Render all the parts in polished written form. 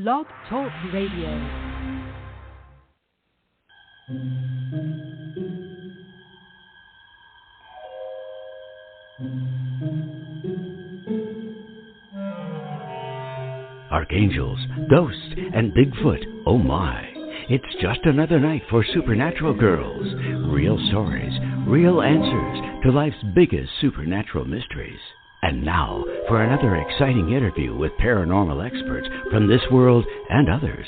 Blog Talk Radio. Archangels, ghosts, and Bigfoot, oh my. It's just another night for Supernatural Girls. Real stories, real answers to life's biggest supernatural mysteries. And now for another exciting interview with paranormal experts from this world and others.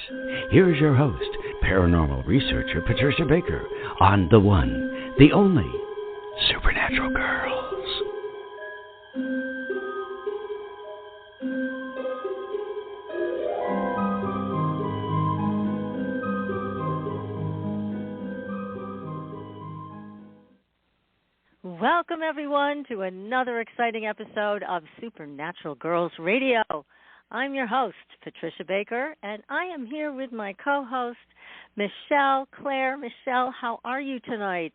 Here's your host, paranormal researcher Patricia Baker, on the one, the only, Supernatural Girls. Welcome, everyone, to another exciting episode of Supernatural Girls Radio. I'm your host, Patricia Baker, and I am here with my co-host, Michelle Claire. Michelle, how are you tonight?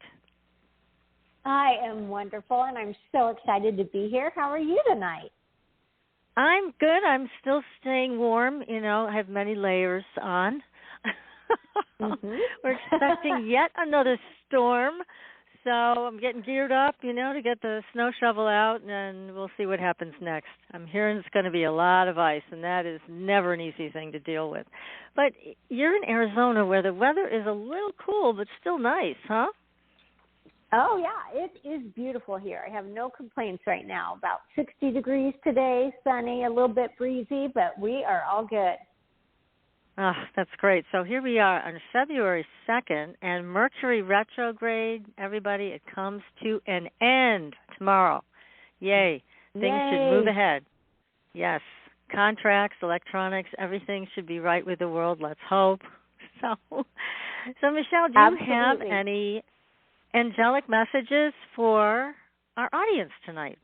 I am wonderful, and I'm so excited to be here. How are you tonight? I'm good. I'm still staying warm. You know, I have many layers on. We're expecting yet another storm. So I'm getting geared up, you know, to get the snow shovel out, and we'll see what happens next. I'm hearing it's going to be a lot of ice, and that is never an easy thing to deal with. But you're in Arizona where the weather is a little cool, but still nice, huh? Oh, yeah, it is beautiful here. I have no complaints right now. About 60 degrees today, sunny, a little bit breezy, but we are all good. Oh, that's great. So here we are on February 2nd, and Mercury retrograde, everybody, it comes to an end tomorrow. Yay. Things should move ahead. Yes. Contracts, electronics, everything should be right with the world. Let's hope. So Michelle, do you have any angelic messages for our audience tonight?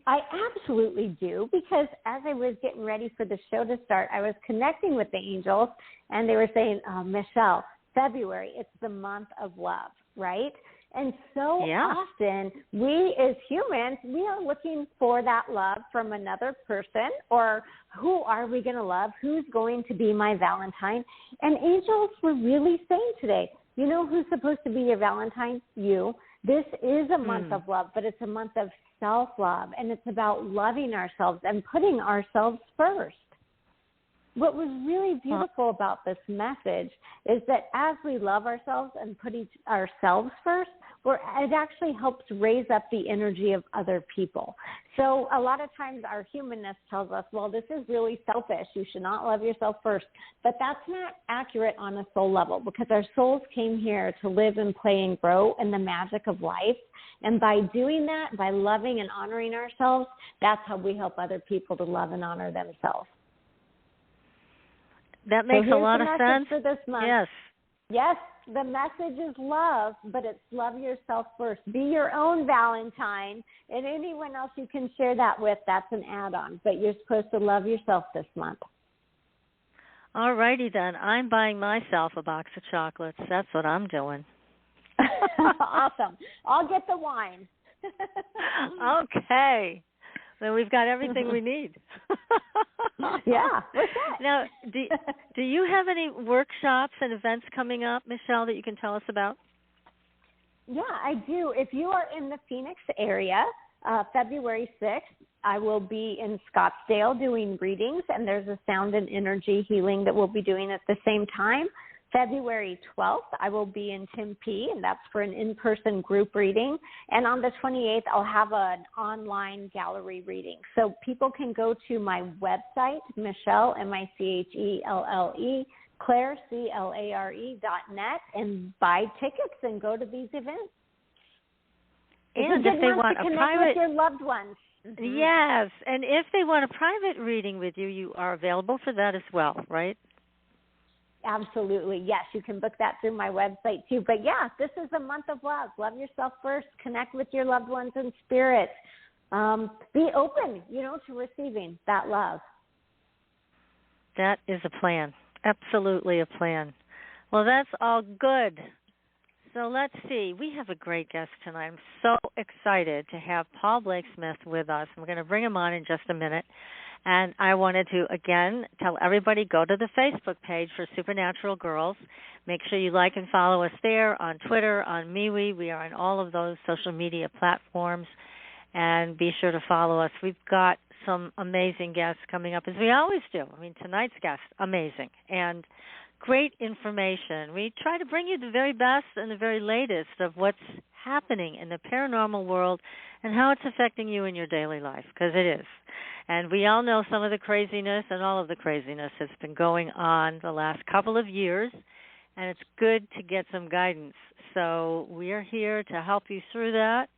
I absolutely do, because as I was getting ready for the show to start, I was connecting with the angels, and they were saying, Michelle, February, it's the month of love, right? And so often we as humans, we are looking for that love from another person, or who are we going to love? Who's going to be my Valentine? And angels were really saying today, you know who's supposed to be your Valentine? You. This is a month of love, but it's a month of self-love, and it's about loving ourselves and putting ourselves first. What was really beautiful about this message is that as we love ourselves and put ourselves first, it actually helps raise up the energy of other people. So a lot of times our humanness tells us, well, this is really selfish. You should not love yourself first. But that's not accurate on a soul level, because our souls came here to live and play and grow in the magic of life. And by doing that, by loving and honoring ourselves, that's how we help other people to love and honor themselves. That makes a lot of sense. For this month. Yes. Yes, the message is love, but it's love yourself first. Be your own Valentine, and anyone else you can share that with, that's an add-on. But you're supposed to love yourself this month. All righty then. I'm buying myself a box of chocolates. That's what I'm doing. Awesome. I'll get the wine. Okay. Then we've got everything we need. Yeah. Now, do you have any workshops and events coming up, Michelle, that you can tell us about? Yeah, I do. If you are in the Phoenix area, February 6th, I will be in Scottsdale doing readings, and there's a sound and energy healing that we'll be doing at the same time. February 12th, I will be in Tempe, and that's for an in-person group reading. And on the 28th, I'll have an online gallery reading. So people can go to my website, Michelle, Michelle, Claire, CLARE.net, and buy tickets and go to these events. And if they want a private, with your loved ones. Yes, and if they want a private reading with you, you are available for that as well, right? Absolutely. Yes, you can book that through my website too. But yeah, this is a month of love. Love yourself first. Connect with your loved ones in spirit. Be open, to receiving that love. That is a plan. Absolutely a plan. Well, that's all good. So let's see. We have a great guest tonight. I'm so excited to have Paul Blake Smith with us. We're going to bring him on in just a minute. And I wanted to, again, tell everybody, go to the Facebook page for Supernatural Girls. Make sure you like and follow us there on Twitter, on MeWe. We are on all of those social media platforms. And be sure to follow us. We've got some amazing guests coming up, as we always do. I mean, tonight's guest, amazing. And great information. We try to bring you the very best and the very latest of what's happening in the paranormal world and how it's affecting you in your daily life, because it is. And we all know some of the craziness, and all of the craziness has been going on the last couple of years, and it's good to get some guidance. So we are here to help you through that,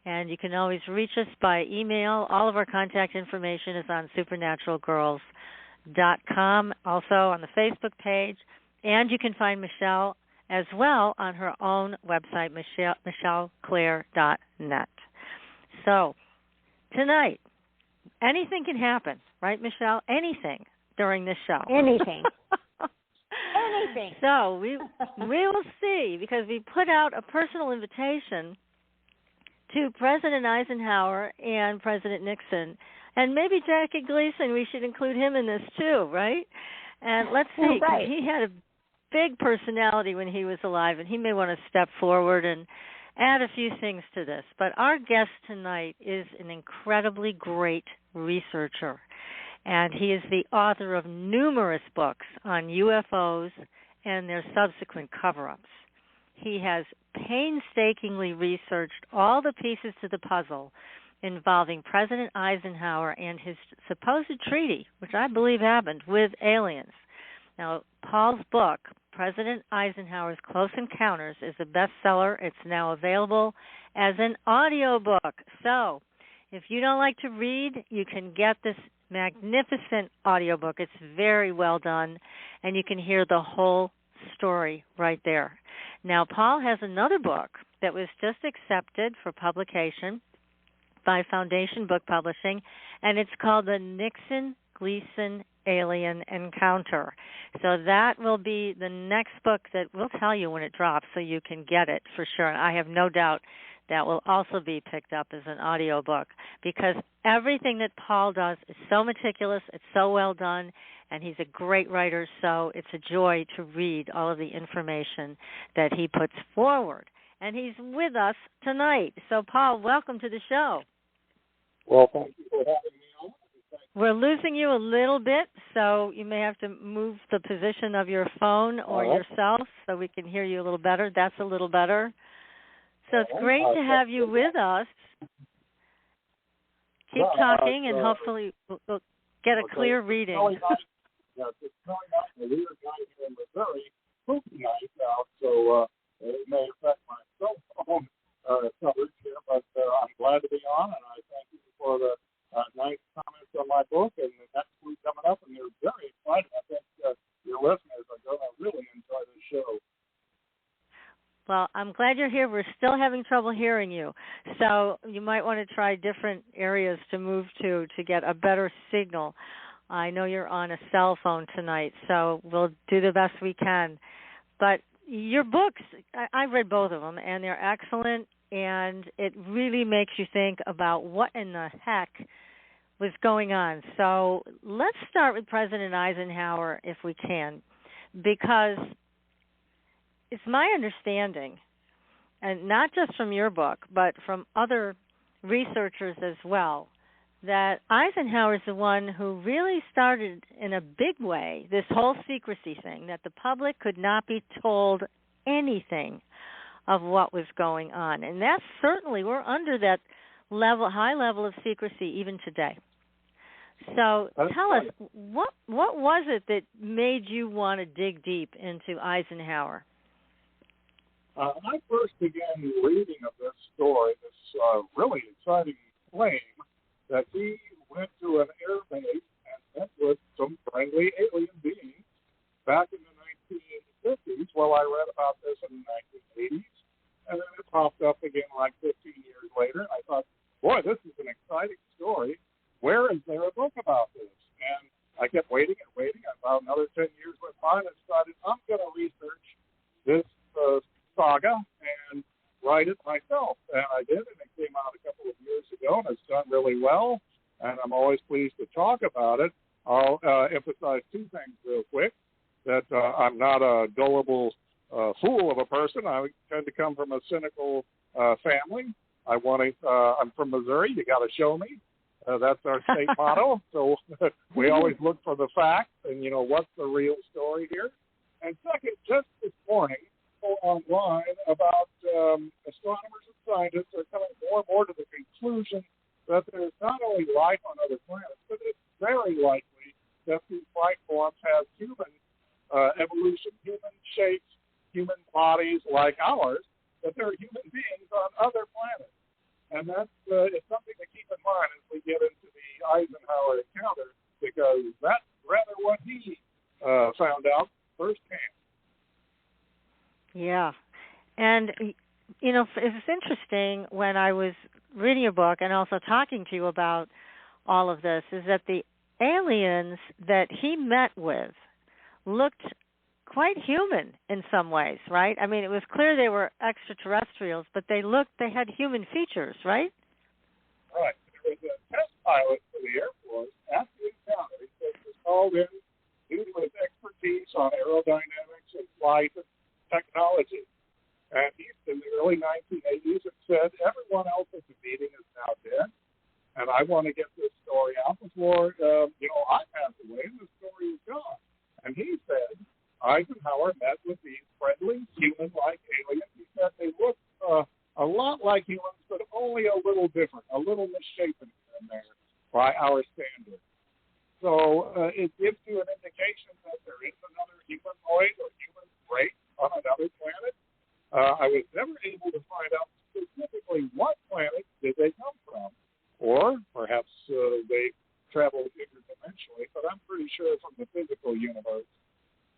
and you can always reach us by email. All of our contact information is on supernaturalgirls.com, also on the Facebook page, and you can find Michelle as well on her own website, michelleclaire.net. So tonight, anything can happen, right, Michelle? Anything during this show. Anything. Anything. So we will see, because we put out a personal invitation to President Eisenhower and President Nixon, and maybe Jackie Gleason. We should include him in this too, right? And let's see, right. He had a big personality when he was alive, and he may want to step forward and add a few things to this. But our guest tonight is an incredibly great researcher, and he is the author of numerous books on UFOs and their subsequent cover-ups. He has painstakingly researched all the pieces to the puzzle involving President Eisenhower and his supposed treaty, which I believe happened, with aliens. Now, Paul's book, President Eisenhower's Close Encounters, is a bestseller. It's now available as an audiobook. So if you don't like to read, you can get this magnificent audiobook. It's very well done, and you can hear the whole story right there. Now, Paul has another book that was just accepted for publication by Foundation Book Publishing, and it's called the Nixon-Gleason Alien Encounter. So that will be the next book that we'll tell you when it drops, so you can get it for sure. And I have no doubt that will also be picked up as an audiobook, because everything that Paul does is so meticulous, it's so well done, and he's a great writer, so it's a joy to read all of the information that he puts forward. And he's with us tonight. So, Paul, welcome to the show. Well, thank you for having me on. We're losing you a little bit, so you may have to move the position of your phone or yourself so we can hear you a little better. That's a little better. So it's great to have you with us. Keep talking, and hopefully we'll get a clear reading. It's really nice. We were down here in Missouri, spooky night out, so it may affect my cell phone coverage here, but I'm glad to be on, and I thank you for the nice comments on my book, and the next week coming up, and they're very exciting. I think your listeners are going to really enjoy this show. Well, I'm glad you're here. We're still having trouble hearing you, so you might want to try different areas to move to get a better signal. I know you're on a cell phone tonight, so we'll do the best we can. But your books, I read both of them, and they're excellent, and it really makes you think about what in the heck was going on. So let's start with President Eisenhower, if we can, because it's my understanding, and not just from your book, but from other researchers as well, that Eisenhower is the one who really started in a big way this whole secrecy thing, that the public could not be told anything of what was going on. And that's certainly, we're under that high level of secrecy even today. So tell us, what was it that made you want to dig deep into Eisenhower? I first began reading of this story, this really exciting claim that he went to an air base and met with some friendly alien beings back in the 1950s. Well, I read about this in the 1980s, and then it popped up again like 15 years later. And I thought, boy, this is an exciting story. Where is there a book about this? And I kept waiting and waiting. About another 10 years went by, and I decided I'm going to research this saga and write it myself. And I did, and it came out a couple of years ago, and it's done really well. And I'm always pleased to talk about it. I'll emphasize two things real quick, that I'm not a gullible fool of a person. I tend to come from a cynical family. I'm from Missouri. You got to show me. That's our state motto. So we always look for the facts and, what's the real story here. And second, just this morning, online about astronomers and scientists are coming more and more to the conclusion that there's not only life on other planets, but it's very likely that these life forms have human evolution, human shapes, human bodies like ours, that they're human beings on other planets. And that's it's something to keep in mind as we get into the Eisenhower encounter, because that's rather what he found out firsthand. Yeah. And, it's interesting when I was reading your book and also talking to you about all of this, is that the aliens that he met with looked quite human in some ways, right? I mean, it was clear they were extraterrestrials, but they had human features, right? Right. There was a test pilot for the Air Force at the encounter. He was called in due to his expertise on aerodynamics and flight and technology. And he's in the early 1980s and said, everyone else at the meeting is now dead, and I want to get this story out before, I pass away and the story is gone. And he said Eisenhower met with these friendly, human-like aliens. He said they looked a lot like humans, but only a little different, a little misshapen in there by our standards. So it gives you an indication that there is another humanoid or human race on another planet. I was never able to find out specifically what planet did they come from, or perhaps they traveled interdimensionally, but I'm pretty sure from the physical universe.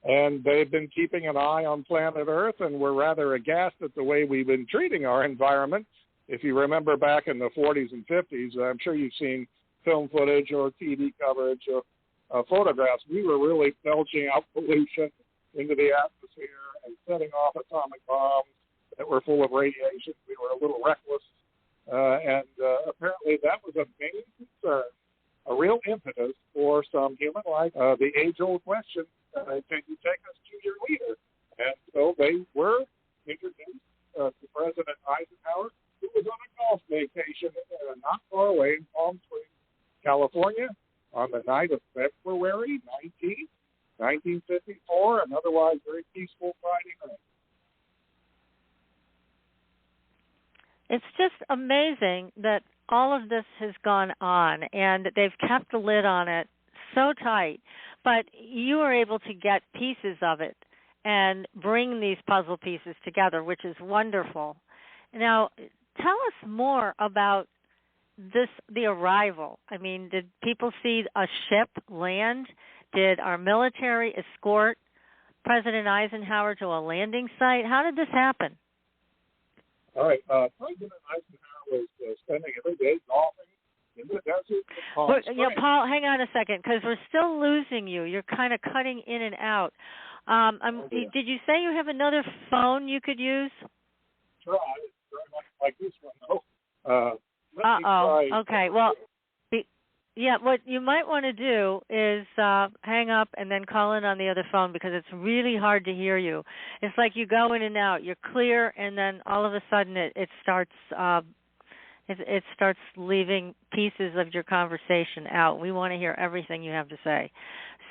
And they've been keeping an eye on planet Earth, and we're rather aghast at the way we've been treating our environment. If you remember back in the 40s and 50s, I'm sure you've seen film footage or TV coverage of photographs. We were really belching out pollution into the atmosphere and setting off atomic bombs that were full of radiation. We were a little reckless. And apparently that was a main concern, a real impetus for some human life. The age-old question, can you take us to your leader? And so they were introduced to President Eisenhower, who was on a golf vacation not far away in Palm Springs, California, on the night of February 19th, 1954, an otherwise very peaceful Friday night. It's just amazing that all of this has gone on and they've kept the lid on it so tight, but you were able to get pieces of it and bring these puzzle pieces together, which is wonderful. Now, tell us more about the arrival. I mean, did people see a ship land? Did our military escort President Eisenhower to a landing site? How did this happen? All right. President Eisenhower was spending every day golfing in the desert. Paul, hang on a second, because we're still losing you. You're kind of cutting in and out. Did you say you have another phone you could use? Try. It's very much like this one, though. Okay. Well, what you might want to do is hang up and then call in on the other phone, because it's really hard to hear you. It's like you go in and out. You're clear, and then all of a sudden it starts it starts leaving pieces of your conversation out. We want to hear everything you have to say.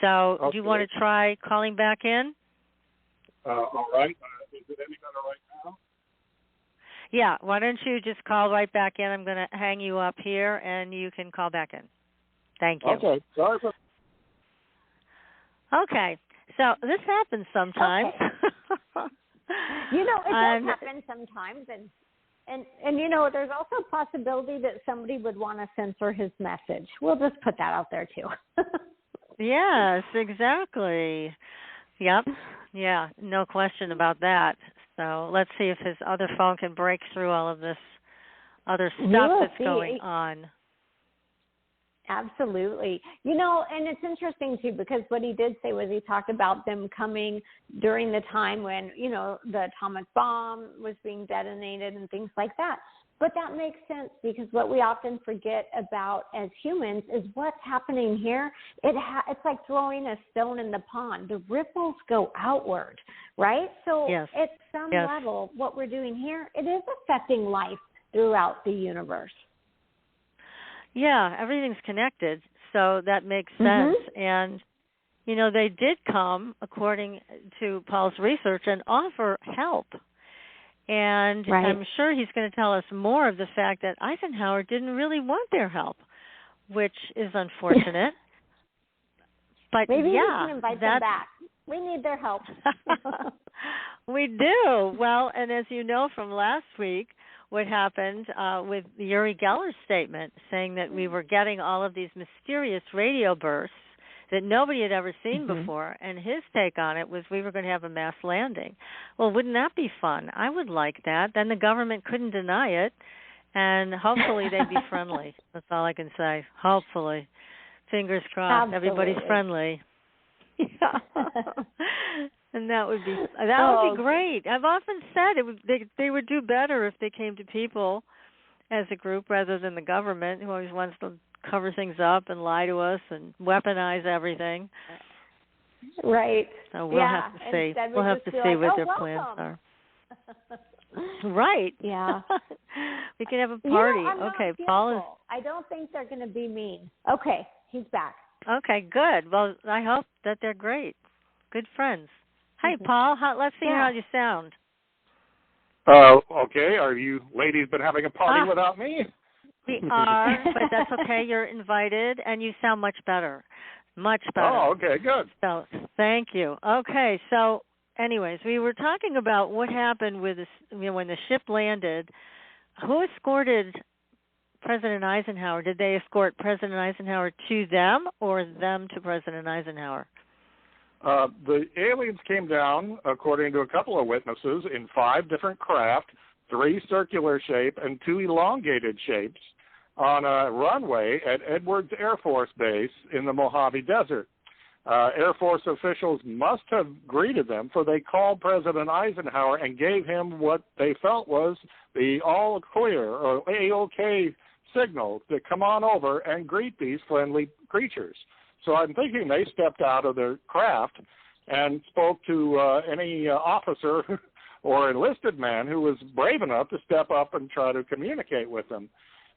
So do you want to try calling back in? All right. Is it any better right now? Yeah. Why don't you just call right back in? I'm going to hang you up here, and you can call back in. Thank you. Okay. Sorry for... Okay. So this happens sometimes. Okay. It does happen sometimes. And there's also a possibility that somebody would want to censor his message. We'll just put that out there, too. Yes, exactly. Yep. Yeah, no question about that. So let's see if his other phone can break through all of this other stuff that's going on. Absolutely. And it's interesting, too, because what he did say was he talked about them coming during the time when, the atomic bomb was being detonated and things like that. But that makes sense because what we often forget about as humans is what's happening here. It's like throwing a stone in the pond. The ripples go outward, right? So at some level, what we're doing here, it is affecting life throughout the universe. Yeah, everything's connected, so that makes sense. And, you know, they did come, according to Paul's research, and offer help. And I'm sure he's going to tell us more of the fact that Eisenhower didn't really want their help, which is unfortunate. But maybe we can invite them back. We need their help. We do. Well, and as you know from last week, what happened with Uri Geller's statement saying that we were getting all of these mysterious radio bursts that nobody had ever seen before, and his take on it was we were going to have a mass landing. Well, wouldn't that be fun? I would like that. Then the government couldn't deny it, and hopefully they'd be friendly. That's all I can say. Hopefully. Fingers crossed. Absolutely. Everybody's friendly. And that would be great. I've often said they would do better if they came to people as a group rather than the government, who always wants to cover things up and lie to us and weaponize everything. Right. So we'll have to see. We'll have to see what their plans are. Right. Yeah. We can have a party. Okay, Paul is... I don't think they're going to be mean. Okay, he's back. Okay, good. Well, I hope that they're great. Good friends. Hey, Paul, let's see how you sound. Okay. Are you ladies been having a party without me? We are, but that's okay. You're invited, and you sound much better. Much better. Oh, okay, good. So, thank you. Okay, so, anyways, we were talking about what happened with this, when the ship landed. Who escorted President Eisenhower? Did they escort President Eisenhower to them or them to President Eisenhower? The aliens came down, according to a couple of witnesses, in 5 different craft, 3 circular shape and 2 elongated shapes, on a runway at Edwards Air Force Base in the Mojave Desert. Air Force officials must have greeted them, for they called President Eisenhower and gave him what they felt was the all clear or A-OK signal to come on over and greet these friendly creatures. So I'm thinking they stepped out of their craft and spoke to any officer or enlisted man who was brave enough to step up and try to communicate with them.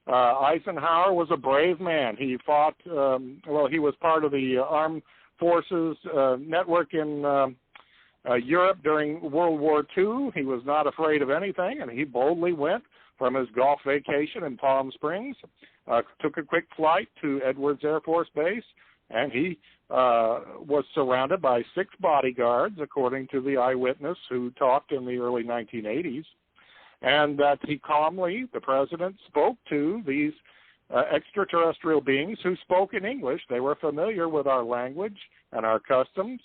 Eisenhower was a brave man. He fought, he was part of the armed forces network in Europe during World War II. He was not afraid of anything, and he boldly went from his golf vacation in Palm Springs, took a quick flight to Edwards Air Force Base, and he was surrounded by 6 bodyguards, according to the eyewitness who talked in the early 1980s, and that he calmly, the president, spoke to these extraterrestrial beings who spoke in English. They were familiar with our language and our customs,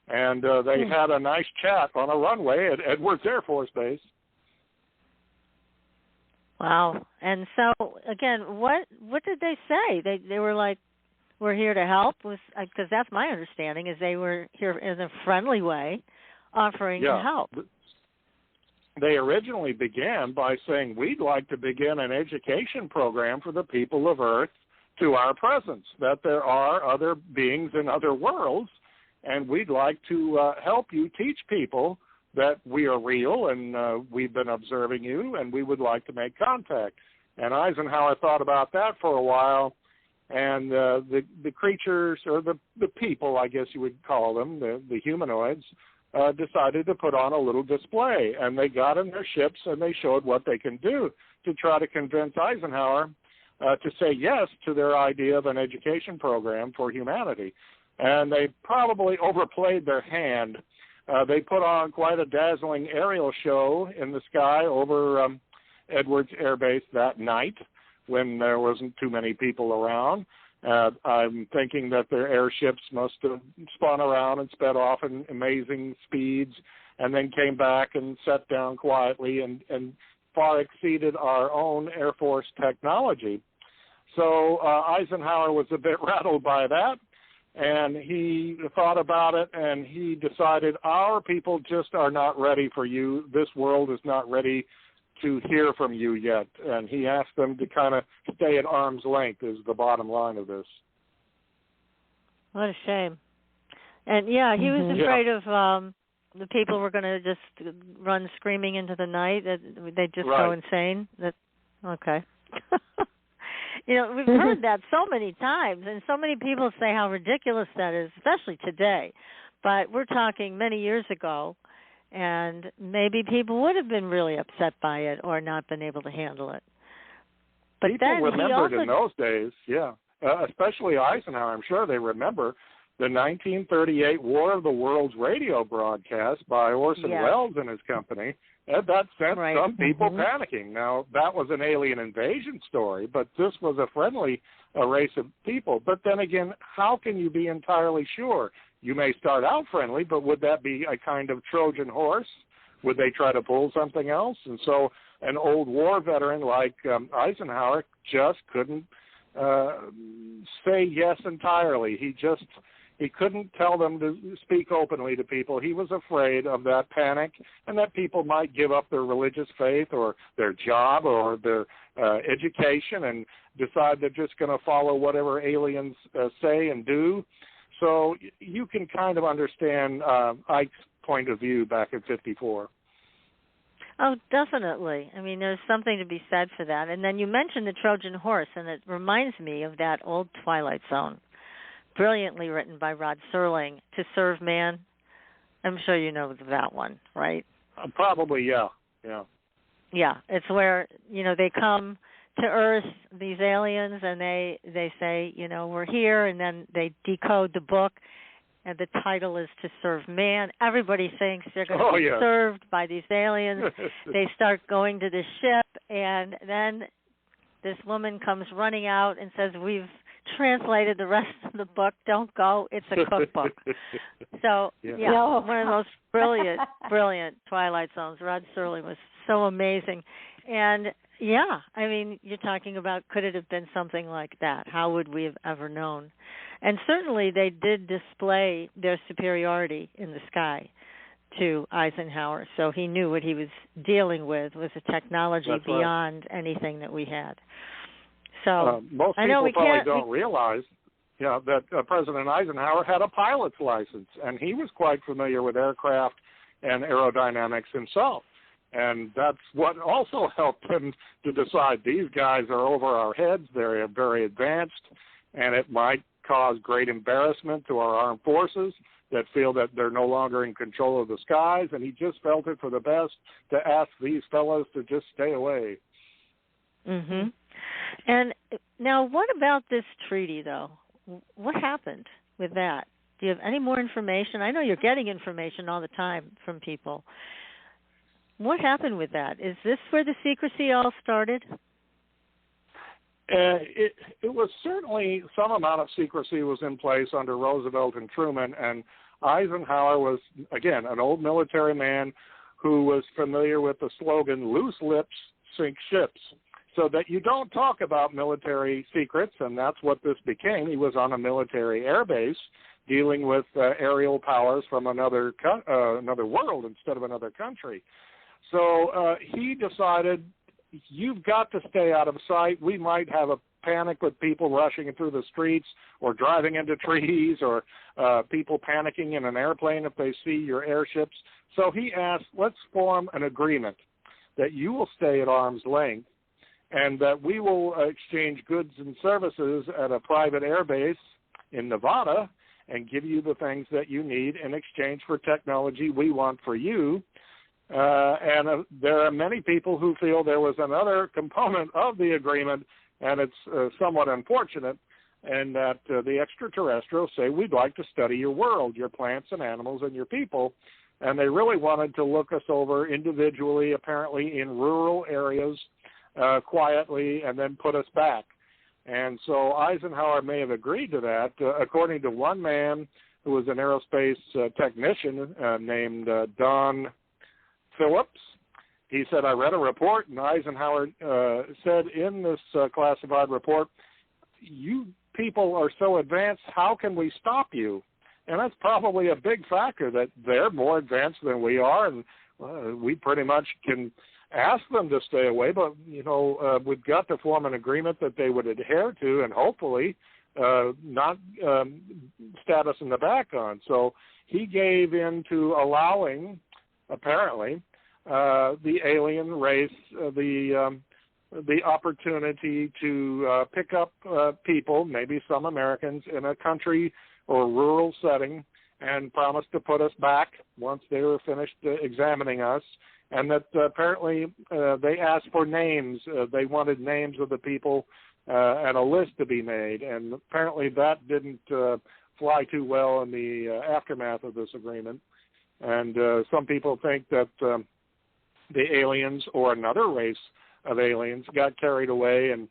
and they had a nice chat on a runway at Edwards Air Force Base. Wow. And so, again, what did they say? They were like, we're here to help, because that's my understanding, is they were here in a friendly way, offering to help. They originally began by saying, we'd like to begin an education program for the people of Earth to our presence, that there are other beings in other worlds, and we'd like to help you teach people that we are real and we've been observing you, and we would like to make contact. And Eisenhower thought about that for a while, and the creatures, or the people, I guess you would call them, the humanoids, decided to put on a little display. And they got in their ships and they showed what they can do to try to convince Eisenhower to say yes to their idea of an education program for humanity. And they probably overplayed their hand. They put on quite a dazzling aerial show in the sky over Edwards Air Base that night, when there wasn't too many people around. I'm thinking that their airships must have spun around and sped off in amazing speeds, and then came back and sat down quietly and far exceeded our own Air Force technology. So Eisenhower was a bit rattled by that, and he thought about it, and he decided, our people just are not ready for you. This world is not ready to hear from you yet. And he asked them to kind of stay at arm's length is the bottom line of this. What a shame. And, yeah, he was afraid of the people were going to just run screaming into the night. They'd just go insane. Okay. We've heard that so many times, and so many people say how ridiculous that is, especially today. But we're talking many years ago, and maybe people would have been really upset by it or not been able to handle it. But people then remembered in those days, especially Eisenhower. I'm sure they remember the 1938 War of the Worlds radio broadcast by Orson Welles and his company. That sent some people panicking. Now, that was an alien invasion story, but this was a friendly race of people. But then again, how can you be entirely sure? You may start out friendly, but would that be a kind of Trojan horse? Would they try to pull something else? And so an old war veteran like Eisenhower just couldn't say yes entirely. He couldn't tell them to speak openly to people. He was afraid of that panic and that people might give up their religious faith or their job or their education and decide they're just going to follow whatever aliens say and do. So you can kind of understand Ike's point of view back in 1954. Oh, definitely. I mean, there's something to be said for that. And then you mentioned the Trojan horse, and it reminds me of that old Twilight Zone. Brilliantly written by Rod Serling, To Serve Man. I'm sure you know that one, right? Probably, yeah. Yeah, it's where, they come to Earth, these aliens, and they say, we're here, and then they decode the book, and the title is To Serve Man. Everybody thinks they're going to be served by these aliens. They start going to the ship, and then this woman comes running out and says, we've translated the rest of the book. Don't go. It's a cookbook. So, one of those brilliant Twilight Zones. Rod Serling was so amazing. And, I mean, you're talking about could it have been something like that? How would we have ever known? And certainly they did display their superiority in the sky to Eisenhower. So he knew what he was dealing with was a technology beyond anything that we had. So most people probably don't realize that President Eisenhower had a pilot's license, and he was quite familiar with aircraft and aerodynamics himself. And that's what also helped him to decide these guys are over our heads, they're very advanced, and it might cause great embarrassment to our armed forces that feel that they're no longer in control of the skies, and he just felt it for the best to ask these fellows to just stay away. Mm-hmm. And now what about this treaty, though? What happened with that? Do you have any more information? I know you're getting information all the time from people. What happened with that? Is this where the secrecy all started? It was certainly some amount of secrecy was in place under Roosevelt and Truman, and Eisenhower was, again, an old military man who was familiar with the slogan, loose lips sink ships. So that you don't talk about military secrets, and that's what this became. He was on a military air base dealing with aerial powers from another world instead of another country. So he decided, you've got to stay out of sight. We might have a panic with people rushing through the streets or driving into trees or people panicking in an airplane if they see your airships. So he asked, let's form an agreement that you will stay at arm's length and that we will exchange goods and services at a private airbase in Nevada and give you the things that you need in exchange for technology we want for you. And there are many people who feel there was another component of the agreement, and it's somewhat unfortunate, and that the extraterrestrials say, we'd like to study your world, your plants and animals and your people. And they really wanted to look us over individually, apparently in rural areas, quietly, and then put us back. And so Eisenhower may have agreed to that. According to one man who was an aerospace technician named Don Phillips, he said, I read a report, and Eisenhower said in this classified report, you people are so advanced, how can we stop you? And that's probably a big factor, that they're more advanced than we are, and we pretty much can ask them to stay away, but, we've got to form an agreement that they would adhere to and hopefully not stab us in the back on. So he gave in to allowing, apparently, the alien race the opportunity to pick up people, maybe some Americans, in a country or rural setting and promised to put us back once they were finished examining us. And that apparently they asked for names. They wanted names of the people and a list to be made. And apparently that didn't fly too well in the aftermath of this agreement. And some people think that the aliens or another race of aliens got carried away and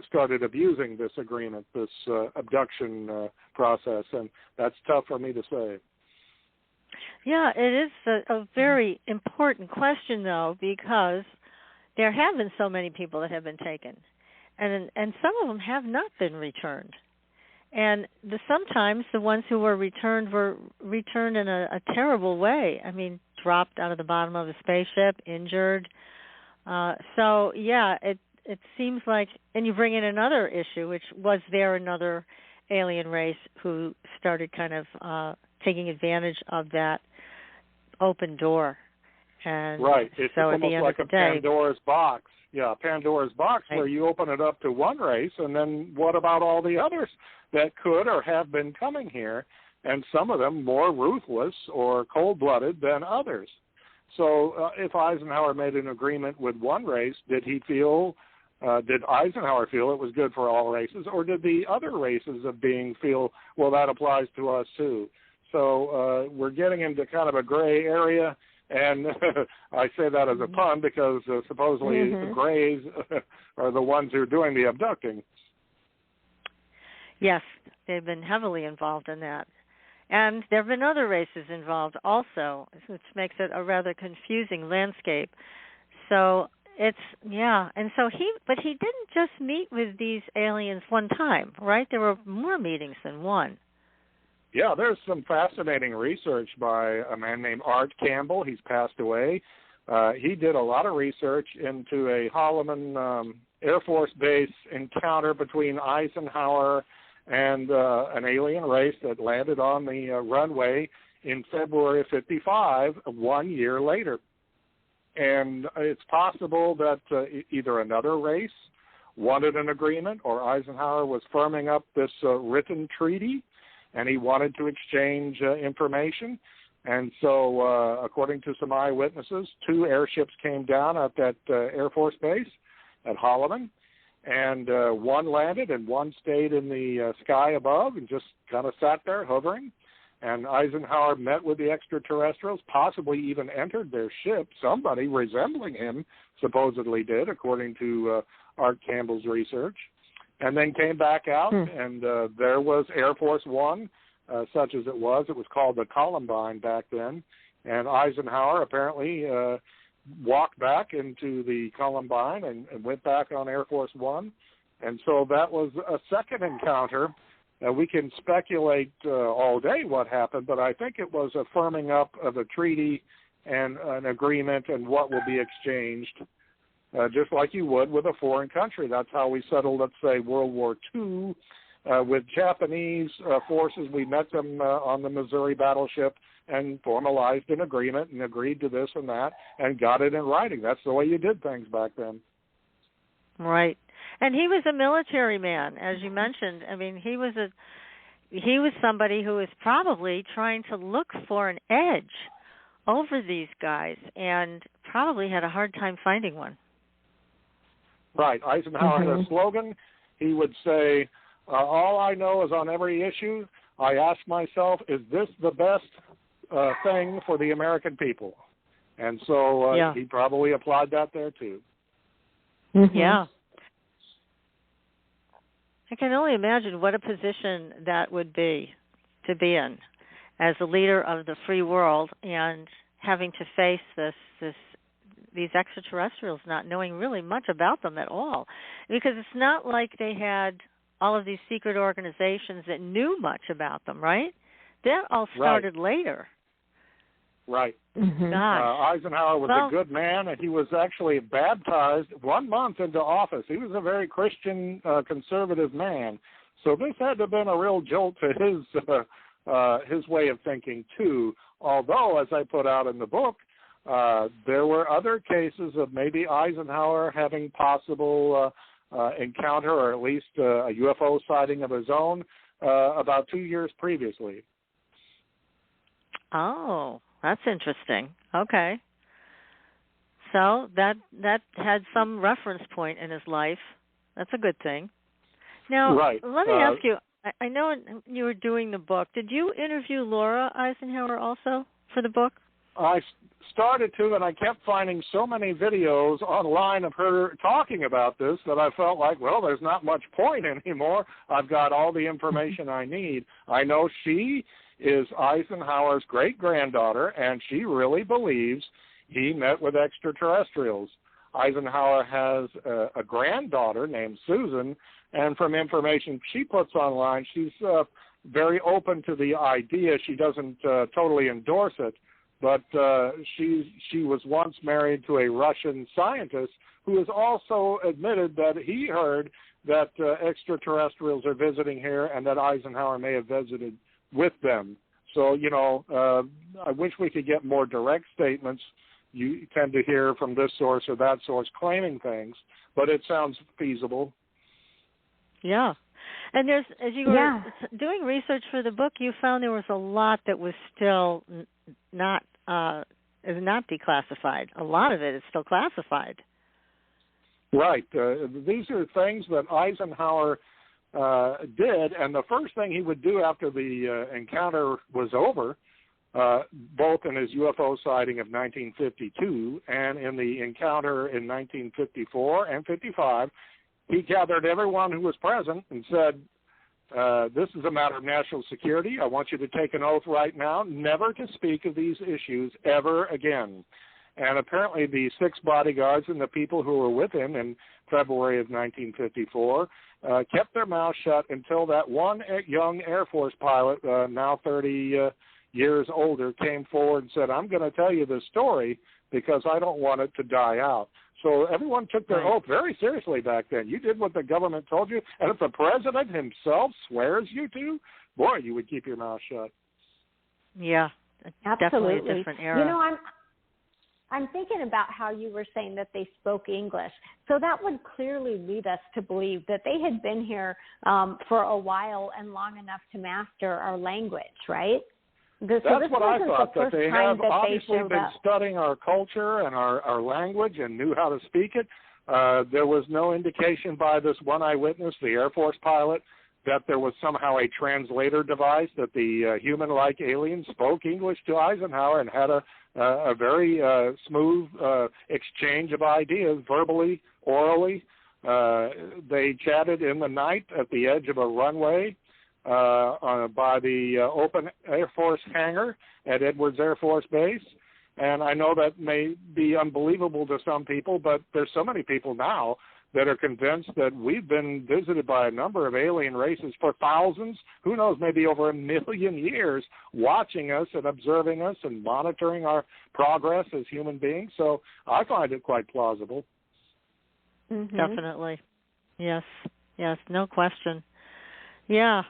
started abusing this agreement, this abduction process. And that's tough for me to say. Yeah, it is a very important question, though, because there have been so many people that have been taken, and some of them have not been returned. And sometimes the ones who were returned in a terrible way. I mean, dropped out of the bottom of a spaceship, injured. So, yeah, it seems like, and you bring in another issue, which was there another alien race who started kind of taking advantage of that open door. And right. It's so almost like a Pandora's box. Yeah, Pandora's box, right, where you open it up to one race, and then what about all the others that could or have been coming here, and some of them more ruthless or cold-blooded than others. So if Eisenhower made an agreement with one race, did Eisenhower feel it was good for all races, or did the other races of being feel, well, that applies to us too? So we're getting into kind of a gray area, and I say that as a pun because supposedly the grays are the ones who are doing the abducting. Yes, they've been heavily involved in that. And there have been other races involved also, which makes it a rather confusing landscape. So and so he didn't just meet with these aliens one time, right? There were more meetings than one. Yeah, there's some fascinating research by a man named Art Campbell. He's passed away. He did a lot of research into a Holloman Air Force Base encounter between Eisenhower and an alien race that landed on the runway in February of 1955, 1 year later. And it's possible that either another race wanted an agreement or Eisenhower was firming up this written treaty, and he wanted to exchange information. And so, according to some eyewitnesses, 2 airships came down at that Air Force Base at Holloman, and one landed and one stayed in the sky above and just kind of sat there hovering. And Eisenhower met with the extraterrestrials, possibly even entered their ship. Somebody resembling him supposedly did, according to Art Campbell's research. And then came back out, and there was Air Force One, such as it was. It was called the Columbine back then. And Eisenhower apparently walked back into the Columbine and went back on Air Force One. And so that was a second encounter. We can speculate all day what happened, but I think it was a firming up of a treaty and an agreement and what will be exchanged. Just like you would with a foreign country. That's how we settled, let's say, World War II with Japanese forces. We met them on the Missouri battleship and formalized an agreement and agreed to this and that and got it in writing. That's the way you did things back then. Right. And he was a military man, as you mentioned. I mean, he was somebody who was probably trying to look for an edge over these guys and probably had a hard time finding one. Right. Eisenhower had a slogan. He would say, all I know is on every issue, I ask myself, is this the best thing for the American people? And so he probably applied that there, too. Yeah. I can only imagine what a position that would be to be in as a leader of the free world and having to face these extraterrestrials, not knowing really much about them at all. Because it's not like they had all of these secret organizations that knew much about them, right? That all started later. Right. Mm-hmm. Eisenhower was a good man, and he was actually baptized 1 month into office. He was a very Christian, conservative man. So this had to have been a real jolt to his way of thinking, too. Although, as I put out in the book, there were other cases of maybe Eisenhower having possible encounter, or at least a UFO sighting of his own, about 2 years previously. Oh, that's interesting. Okay. So that had some reference point in his life. That's a good thing. Now, let me ask you, I know you were doing the book. Did you interview Laura Eisenhower also for the book? I started to, and I kept finding so many videos online of her talking about this that I felt like, well, there's not much point anymore. I've got all the information I need. I know she is Eisenhower's great-granddaughter, and she really believes he met with extraterrestrials. Eisenhower has a granddaughter named Susan, and from information she puts online, she's very open to the idea. She doesn't totally endorse it, but she was once married to a Russian scientist who has also admitted that he heard that extraterrestrials are visiting here and that Eisenhower may have visited with them. So, I wish we could get more direct statements. You tend to hear from this source or that source claiming things, but it sounds feasible. Yeah. And there's, as you were doing research for the book, you found there was a lot that was still not declassified. A lot of it is still classified. Right. These are things that Eisenhower did, and the first thing he would do after the encounter was over, both in his UFO sighting of 1952 and in the encounter in 1954 and 55, he gathered everyone who was present and said, this is a matter of national security. I want you to take an oath right now never to speak of these issues ever again. And apparently the 6 bodyguards and the people who were with him in February of 1954 kept their mouths shut until that one young Air Force pilot, now 30 years older, came forward and said, I'm going to tell you this story because I don't want it to die out. So everyone took their oath very seriously back then. You did what the government told you, and if the president himself swears you to, boy, you would keep your mouth shut. Yeah, absolutely. Definitely a different era. I'm thinking about how you were saying that they spoke English. So that would clearly lead us to believe that they had been here for a while and long enough to master our language, right? That's what I thought, that they have obviously been studying our culture and our language and knew how to speak it. There was no indication by this one eyewitness, the Air Force pilot, that there was somehow a translator device, that the human-like aliens spoke English to Eisenhower and had a very smooth exchange of ideas, verbally, orally. They chatted in the night at the edge of a runway by the open Air Force hangar at Edwards Air Force Base. And I know that may be unbelievable to some people, but there's so many people now that are convinced that we've been visited by a number of alien races for thousands, who knows, maybe over 1 million years, watching us and observing us and monitoring our progress as human beings. So I find it quite plausible. Mm-hmm. Definitely. Yes, no question. Yeah,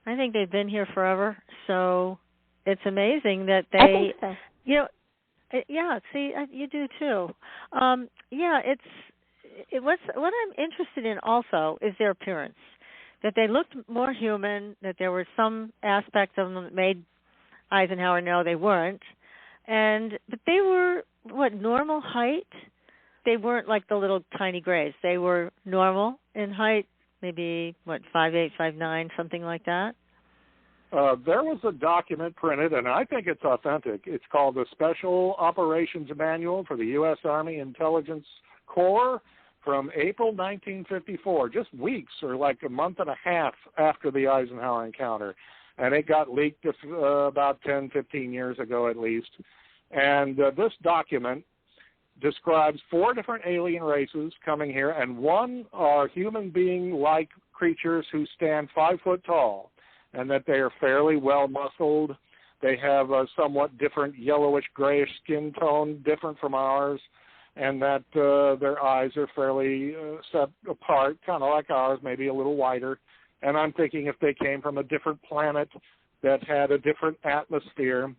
I think they've been here forever, so it's amazing that they, I think so. You do too. What I'm interested in also is their appearance, that they looked more human, that there were some aspects of them that made Eisenhower know they weren't, but they were, normal height? They weren't like the little tiny grays. They were normal in height, maybe, 5'8", 5'9", something like that? There was a document printed, and I think it's authentic. It's called the Special Operations Manual for the U.S. Army Intelligence Corps from April 1954, just weeks or like a month and a half after the Eisenhower encounter. And it got leaked about 10, 15 years ago at least. And this document describes 4 different alien races coming here, and one are human being-like creatures who stand 5 foot tall, and that they are fairly well-muscled. they have a somewhat different yellowish-grayish skin tone, different from ours, and that their eyes are fairly set apart, kind of like ours, maybe a little wider. And I'm thinking if they came from a different planet that had a different atmosphere,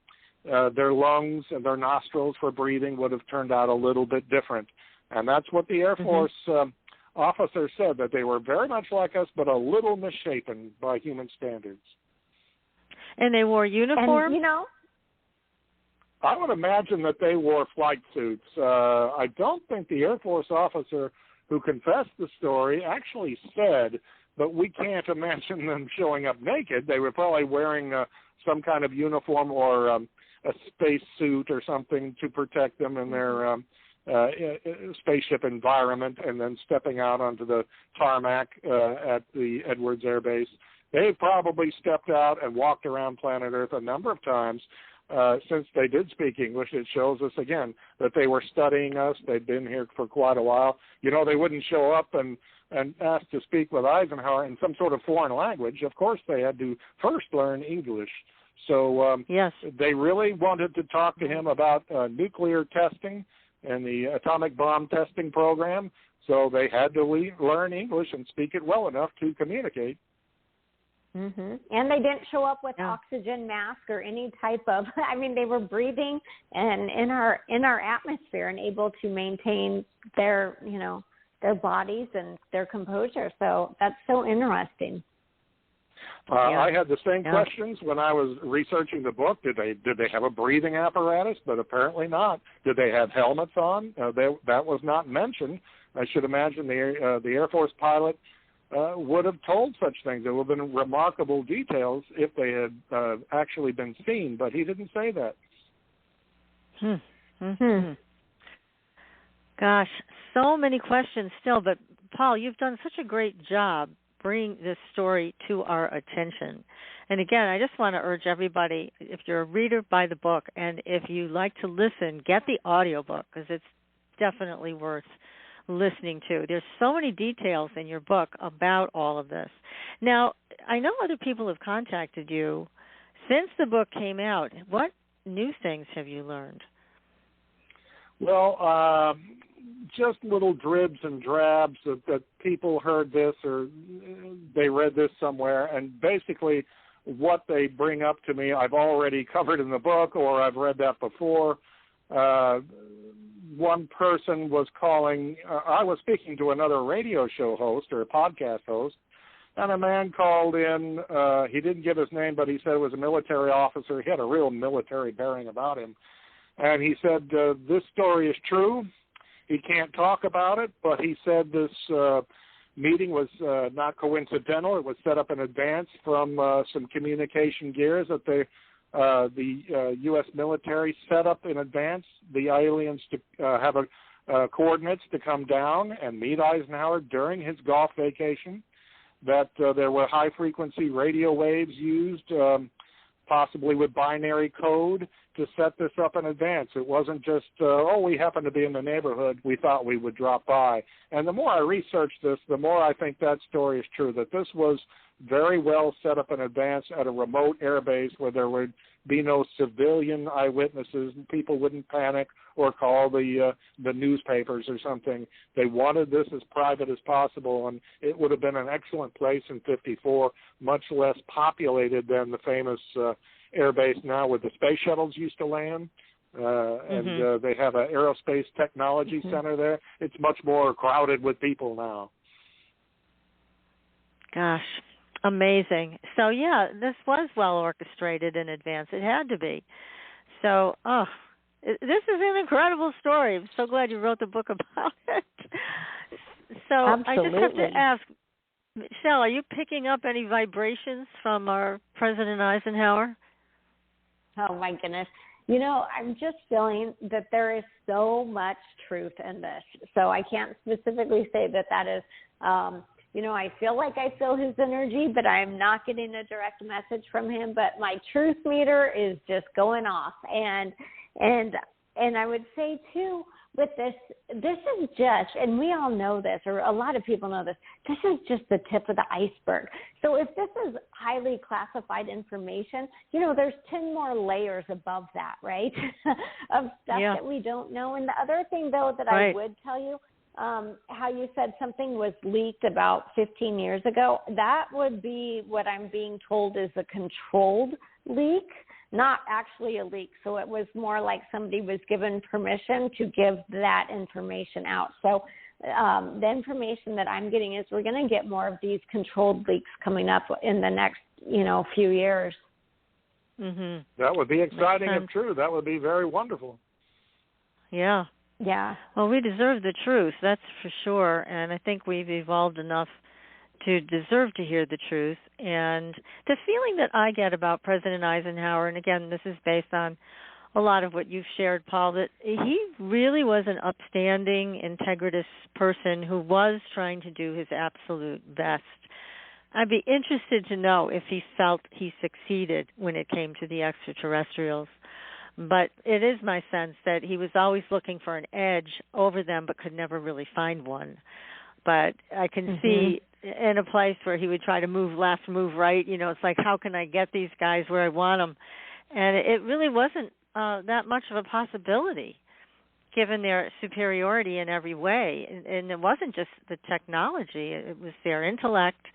their lungs and their nostrils for breathing would have turned out a little bit different. And that's what the Air Force officer said, that they were very much like us, but a little misshapen by human standards. And they wore uniforms? And, you know, I would imagine that they wore flight suits. I don't think the Air Force officer who confessed the story actually said, but we can't imagine them showing up naked. They were probably wearing some kind of uniform or a space suit or something to protect them in their spaceship environment, and then stepping out onto the tarmac at the Edwards Air Base. They probably stepped out and walked around planet Earth a number of times since they did speak English. It shows us, again, that they were studying us. They'd been here for quite a while. You know, they wouldn't show up and ask to speak with Eisenhower in some sort of foreign language. Of course, they had to first learn English. So yes, they really wanted to talk to him about nuclear testing and the atomic bomb testing program. So they had to learn English and speak it well enough to communicate. Mm-hmm. And they didn't show up with oxygen mask or any type of, I mean, they were breathing and in our atmosphere and able to maintain their, you know, their bodies and their composure. So that's so interesting. I had the same questions when I was researching the book. Did they have a breathing apparatus? But apparently not. Did they have helmets on? That was not mentioned. I should imagine the Air Force pilot would have told such things. There would have been remarkable details if they had actually been seen, but he didn't say that. Mm-hmm. Gosh, so many questions still, but Paul, you've done such a great job bringing this story to our attention. And again, I just want to urge everybody, if you're a reader, buy the book, and if you like to listen, get the audiobook, because it's definitely worth listening to. There's so many details in your book about all of this. Now, I know other people have contacted you since the book came out. What new things have you learned? Well, just little dribs and drabs that people heard this or they read this somewhere, and basically what they bring up to me I've already covered in the book, or I've read that before. One person was calling, I was speaking to another radio show host or a podcast host, and a man called in. He didn't give his name, but he said it was a military officer. He had a real military bearing about him. And he said, this story is true. He can't talk about it, but he said this meeting was not coincidental. It was set up in advance from some communication gears that the U.S. military set up in advance, the aliens to have coordinates to come down and meet Eisenhower during his golf vacation, that there were high-frequency radio waves used, possibly with binary code, to set this up in advance. It wasn't just, we happen to be in the neighborhood, we thought we would drop by. And the more I researched this, the more I think that story is true, that this was very well set up in advance at a remote air base where there would be no civilian eyewitnesses, and people wouldn't panic or call the newspapers or something. They wanted this as private as possible, and it would have been an excellent place in 54, much less populated than the famous air base now where the space shuttles used to land. And they have an aerospace technology center there. It's much more crowded with people now. Gosh, amazing. So, yeah, this was well orchestrated in advance. It had to be. So, this is an incredible story. I'm so glad you wrote the book about it. So Absolutely. I just have to ask, Michelle, are you picking up any vibrations from our President Eisenhower? Oh, my goodness. You know, I'm just feeling that there is so much truth in this. So I can't specifically say that is, I feel like I feel his energy, but I'm not getting a direct message from him. But my truth meter is just going off. And I would say, too, with this is just, and we all know this, or a lot of people know this, this is just the tip of the iceberg. So if this is highly classified information, there's 10 more layers above that, right, of stuff that we don't know. And the other thing, though, that I would tell you, how you said something was leaked about 15 years ago, that would be what I'm being told is a controlled leak, not actually a leak. So it was more like somebody was given permission to give that information out. So the information that I'm getting is we're going to get more of these controlled leaks coming up in the next, few years. Mm-hmm. That would be exciting if true. That would be very wonderful. Yeah. Yeah. Well, we deserve the truth, that's for sure. And I think we've evolved enough to deserve to hear the truth. And the feeling that I get about President Eisenhower, and again, this is based on a lot of what you've shared, Paul, that he really was an upstanding, integritous person who was trying to do his absolute best. I'd be interested to know if he felt he succeeded when it came to the extraterrestrials. But it is my sense that he was always looking for an edge over them but could never really find one. But I can see in a place where he would try to move left, move right, it's like, how can I get these guys where I want them? And it really wasn't that much of a possibility, given their superiority in every way. And it wasn't just the technology, it was their intellect,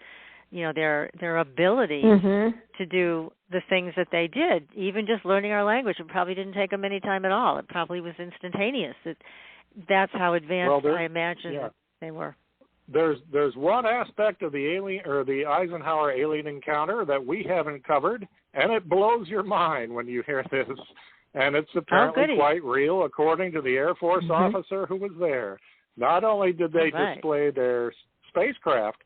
their ability to do the things that they did. Even just learning our language, it probably didn't take them any time at all. It probably was instantaneous. That's how advanced I imagine that they were. There's one aspect of the Eisenhower alien encounter that we haven't covered, and it blows your mind when you hear this. And it's apparently quite real, according to the Air Force officer who was there. Not only did they display their spacecraft,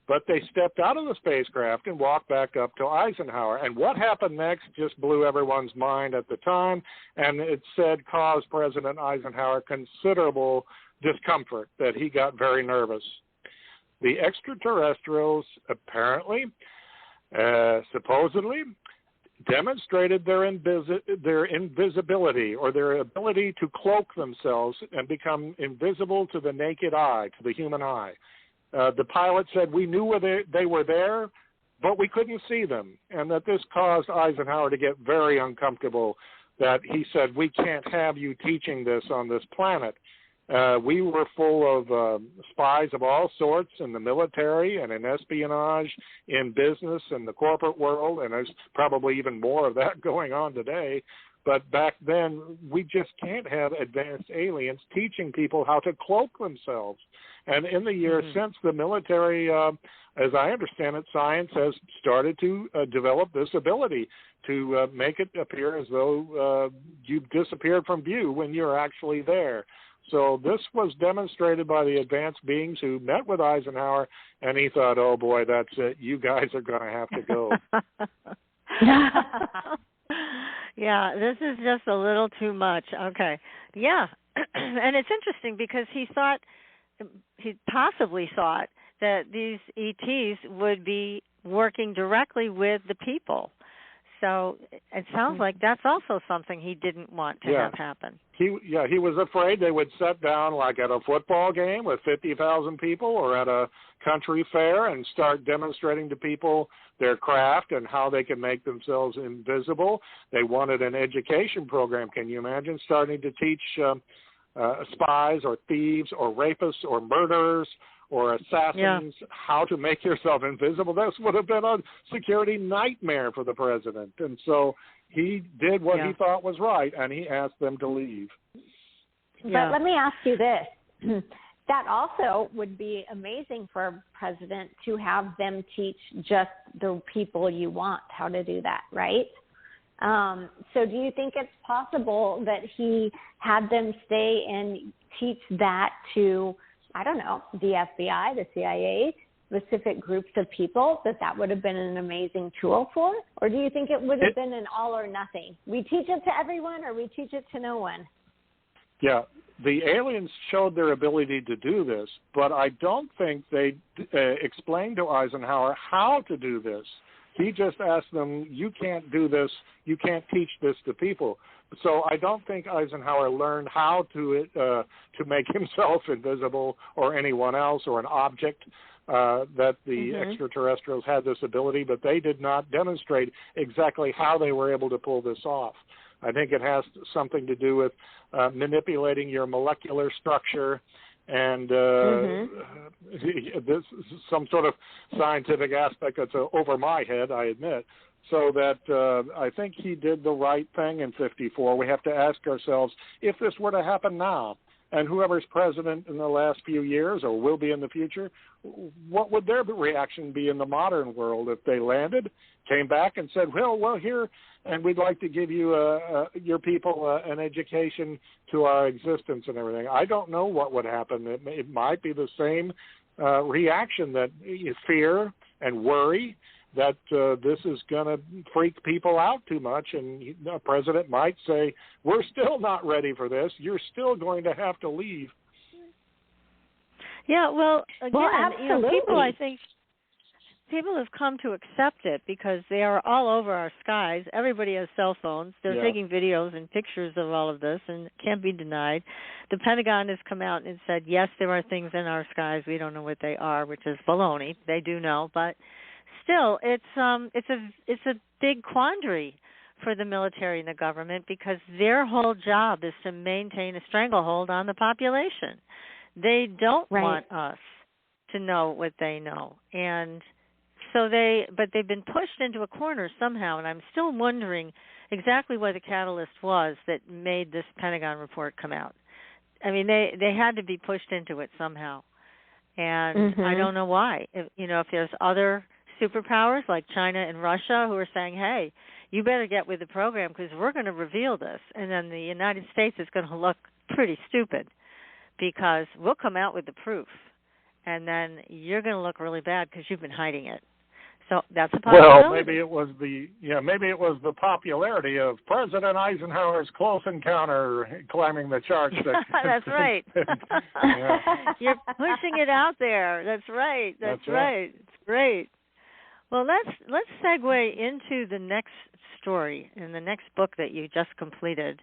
but they stepped out of the spacecraft and walked back up to Eisenhower. And what happened next just blew everyone's mind at the time, and it said caused President Eisenhower considerable discomfort, that he got very nervous. The extraterrestrials apparently, supposedly, demonstrated their invisibility, or their ability to cloak themselves and become invisible to the naked eye, to the human eye. The pilot said, we knew they were there, but we couldn't see them, and that this caused Eisenhower to get very uncomfortable, that he said, we can't have you teaching this on this planet. We were full of spies of all sorts in the military and in espionage, in business, in the corporate world, and there's probably even more of that going on today. But back then, we just can't have advanced aliens teaching people how to cloak themselves. And in the years since, the military, as I understand it, science has started to develop this ability to make it appear as though you've disappeared from view when you're actually there. So this was demonstrated by the advanced beings who met with Eisenhower, and he thought, oh, boy, that's it. You guys are going to have to go. Yeah, this is just a little too much. Okay. Yeah. And it's interesting because he possibly thought that these ETs would be working directly with the people. So it sounds like that's also something he didn't want to have happen. He was afraid they would sit down like at a football game with 50,000 people or at a country fair and start demonstrating to people their craft and how they can make themselves invisible. They wanted an education program. Can you imagine starting to teach spies or thieves or rapists or murderers or assassins how to make yourself invisible? This would have been a security nightmare for the president. And so he did what he thought was right, and he asked them to leave. But let me ask you this. That also would be amazing for a president to have them teach just the people you want how to do that, right? So do you think it's possible that he had them stay and teach that to, I don't know, the FBI, the CIA, specific groups of people, that would have been an amazing tool for? Or do you think it would have been an all or nothing? We teach it to everyone or we teach it to no one? Yeah, the aliens showed their ability to do this, but I don't think they explained to Eisenhower how to do this. He just asked them, you can't do this, you can't teach this to people. So I don't think Eisenhower learned how to make himself invisible or anyone else or an object, that the extraterrestrials had this ability, but they did not demonstrate exactly how they were able to pull this off. I think it has something to do with manipulating your molecular structure and this some sort of scientific aspect that's over my head, I admit. So that I think he did the right thing in 1954. We have to ask ourselves, if this were to happen now, and whoever's president in the last few years or will be in the future, what would their reaction be in the modern world if they landed, came back and said, well, here, and we'd like to give you, your people an education to our existence and everything. I don't know what would happen. It might be the same reaction, that fear and worry that this is going to freak people out too much, and the president might say, we're still not ready for this. You're still going to have to leave. Yeah, well, again, people have come to accept it because they are all over our skies. Everybody has cell phones. They're taking videos and pictures of all of this, and it can't be denied. The Pentagon has come out and said, yes, there are things in our skies. We don't know what they are, which is baloney. They do know, but still, it's a big quandary for the military and the government, because their whole job is to maintain a stranglehold on the population. They don't want us to know what they know, and so they've been pushed into a corner somehow. And I'm still wondering exactly what the catalyst was that made this Pentagon report come out. I mean, they had to be pushed into it somehow, and I don't know why. If there's other superpowers like China and Russia who are saying, hey, you better get with the program because we're going to reveal this. And then the United States is going to look pretty stupid because we'll come out with the proof. And then you're going to look really bad because you've been hiding it. So that's a possibility. Well, maybe it was the popularity of President Eisenhower's close encounter climbing the charts. That's right. You're pushing it out there. That's right. That's right. It's great. Well, let's segue into the next story in the next book that you just completed,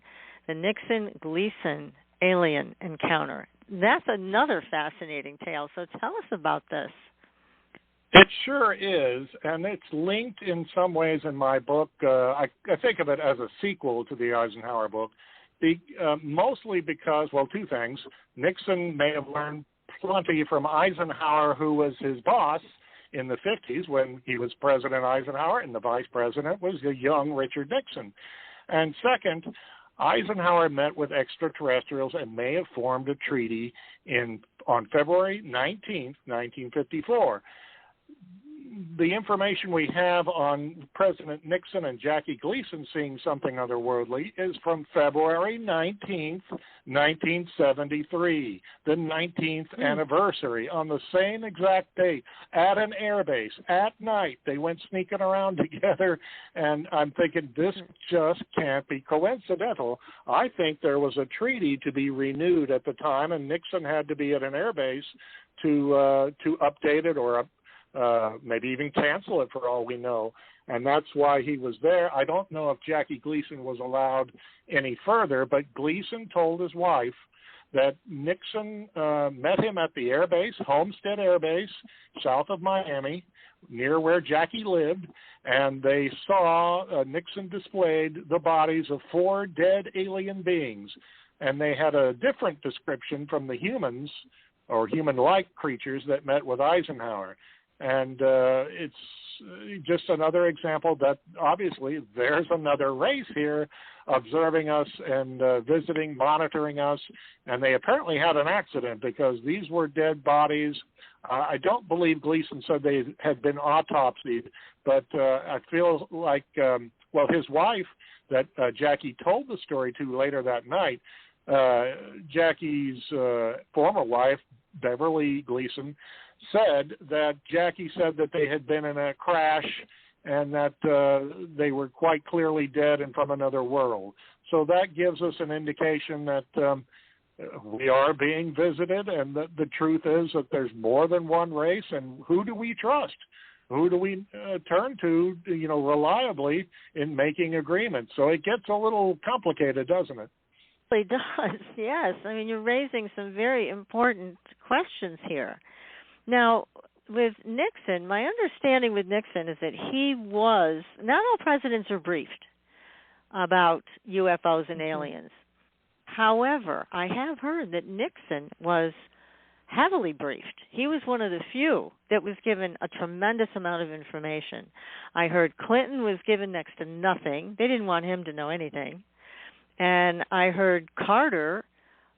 the Nixon-Gleason Alien Encounter. That's another fascinating tale. So tell us about this. It sure is, and it's linked in some ways in my book. I think of it as a sequel to the Eisenhower book, mostly because, well, two things. Nixon may have learned plenty from Eisenhower, who was his boss in the 50s when he was President Eisenhower, and the vice president was the young Richard Nixon. And second, Eisenhower met with extraterrestrials and may have formed a treaty on February 19th, 1954. The information we have on President Nixon and Jackie Gleason seeing something otherworldly is from February 19th, 1973, the 19th anniversary, on the same exact date, at an airbase, at night. They went sneaking around together, and I'm thinking, this just can't be coincidental. I think there was a treaty to be renewed at the time, and Nixon had to be at an airbase to update it or maybe even cancel it for all we know. And that's why he was there. I don't know if Jackie Gleason was allowed any further, but Gleason told his wife that Nixon met him at the airbase, Homestead Air Base, south of Miami, near where Jackie lived, and they saw Nixon displayed the bodies of 4 dead alien beings. And they had a different description from the humans or human-like creatures that met with Eisenhower. And it's just another example that obviously there's another race here observing us and visiting, monitoring us. And they apparently had an accident because these were dead bodies. I don't believe Gleason said they had been autopsied, but I feel like, his wife that Jackie told the story to later that night, Jackie's former wife, Beverly Gleason, said that Jackie said that they had been in a crash and that they were quite clearly dead and from another world. So that gives us an indication that we are being visited, and that the truth is that there's more than one race, and who do we trust? who do we turn to, reliably in making agreements? So it gets a little complicated, doesn't it? It does, yes. I mean, you're raising some very important questions here. Now, with Nixon, my understanding with Nixon is that not all presidents are briefed about UFOs and aliens. However, I have heard that Nixon was heavily briefed. He was one of the few that was given a tremendous amount of information. I heard Clinton was given next to nothing. They didn't want him to know anything. And I heard Carter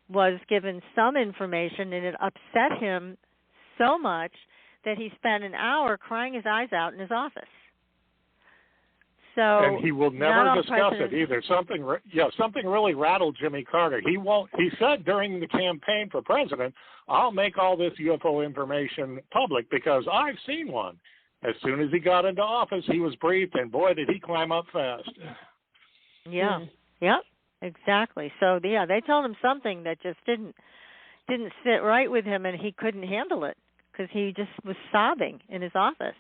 was given some information, and it upset him so much that he spent an hour crying his eyes out in his office. So, and he will never discuss it either. Something really rattled Jimmy Carter. He said during the campaign for president, "I'll make all this UFO information public because I've seen one." As soon as he got into office, he was briefed, and boy, did he climb up fast. Yeah. Yep. Exactly. So they told him something that just didn't sit right with him, and he couldn't handle it because he just was sobbing in his office.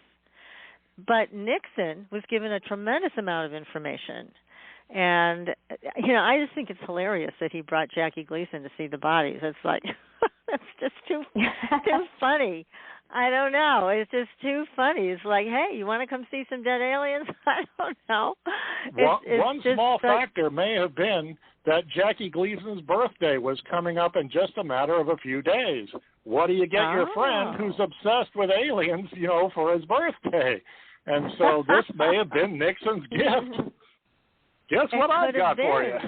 But Nixon was given a tremendous amount of information. And, I just think it's hilarious that he brought Jackie Gleason to see the bodies. It's like, that's just too funny. I don't know. It's just too funny. It's like, hey, you want to come see some dead aliens? I don't know. One small factor may have been that Jackie Gleason's birthday was coming up in just a matter of a few days. What do you get your friend who's obsessed with aliens, for his birthday? And so this may have been Nixon's gift. Guess what I've got for you?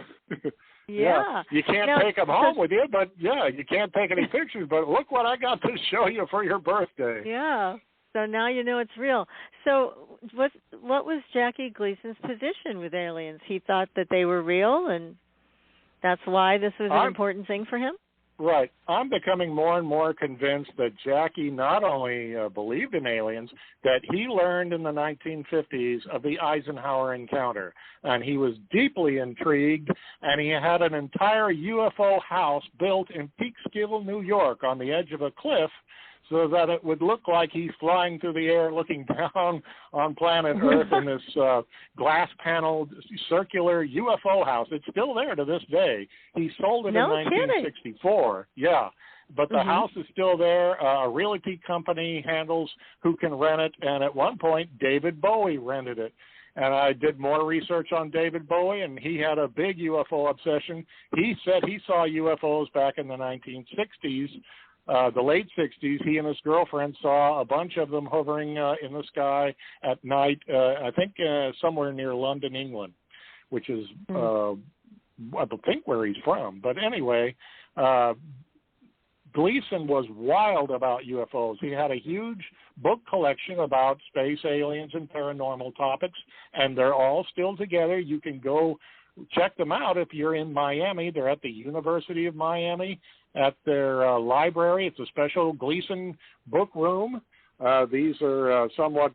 Yeah. You can't take them home with you, but you can't take any pictures, but look what I got to show you for your birthday. Yeah. So now you know it's real. So what was Jackie Gleason's position with aliens? He thought that they were real, and that's why this was an important thing for him? Right. I'm becoming more and more convinced that Jackie not only believed in aliens, that he learned in the 1950s of the Eisenhower encounter. And he was deeply intrigued, and he had an entire UFO house built in Peekskill, New York, on the edge of a cliff, so that it would look like he's flying through the air looking down on planet Earth in this glass-paneled circular UFO house. It's still there to this day. He sold it in 1964. Yeah, but the house is still there. A realty company handles who can rent it, and at one point, David Bowie rented it. And I did more research on David Bowie, and he had a big UFO obsession. He said he saw UFOs back in the 1960s. The late 60s, he and his girlfriend saw a bunch of them hovering in the sky at night, I think somewhere near London, England, which is, I think, where he's from. But anyway, Gleason was wild about UFOs. He had a huge book collection about space, aliens, and paranormal topics, and they're all still together. You can go check them out if you're in Miami. They're at the University of Miami at their library. It's a special Gleason book room. These are somewhat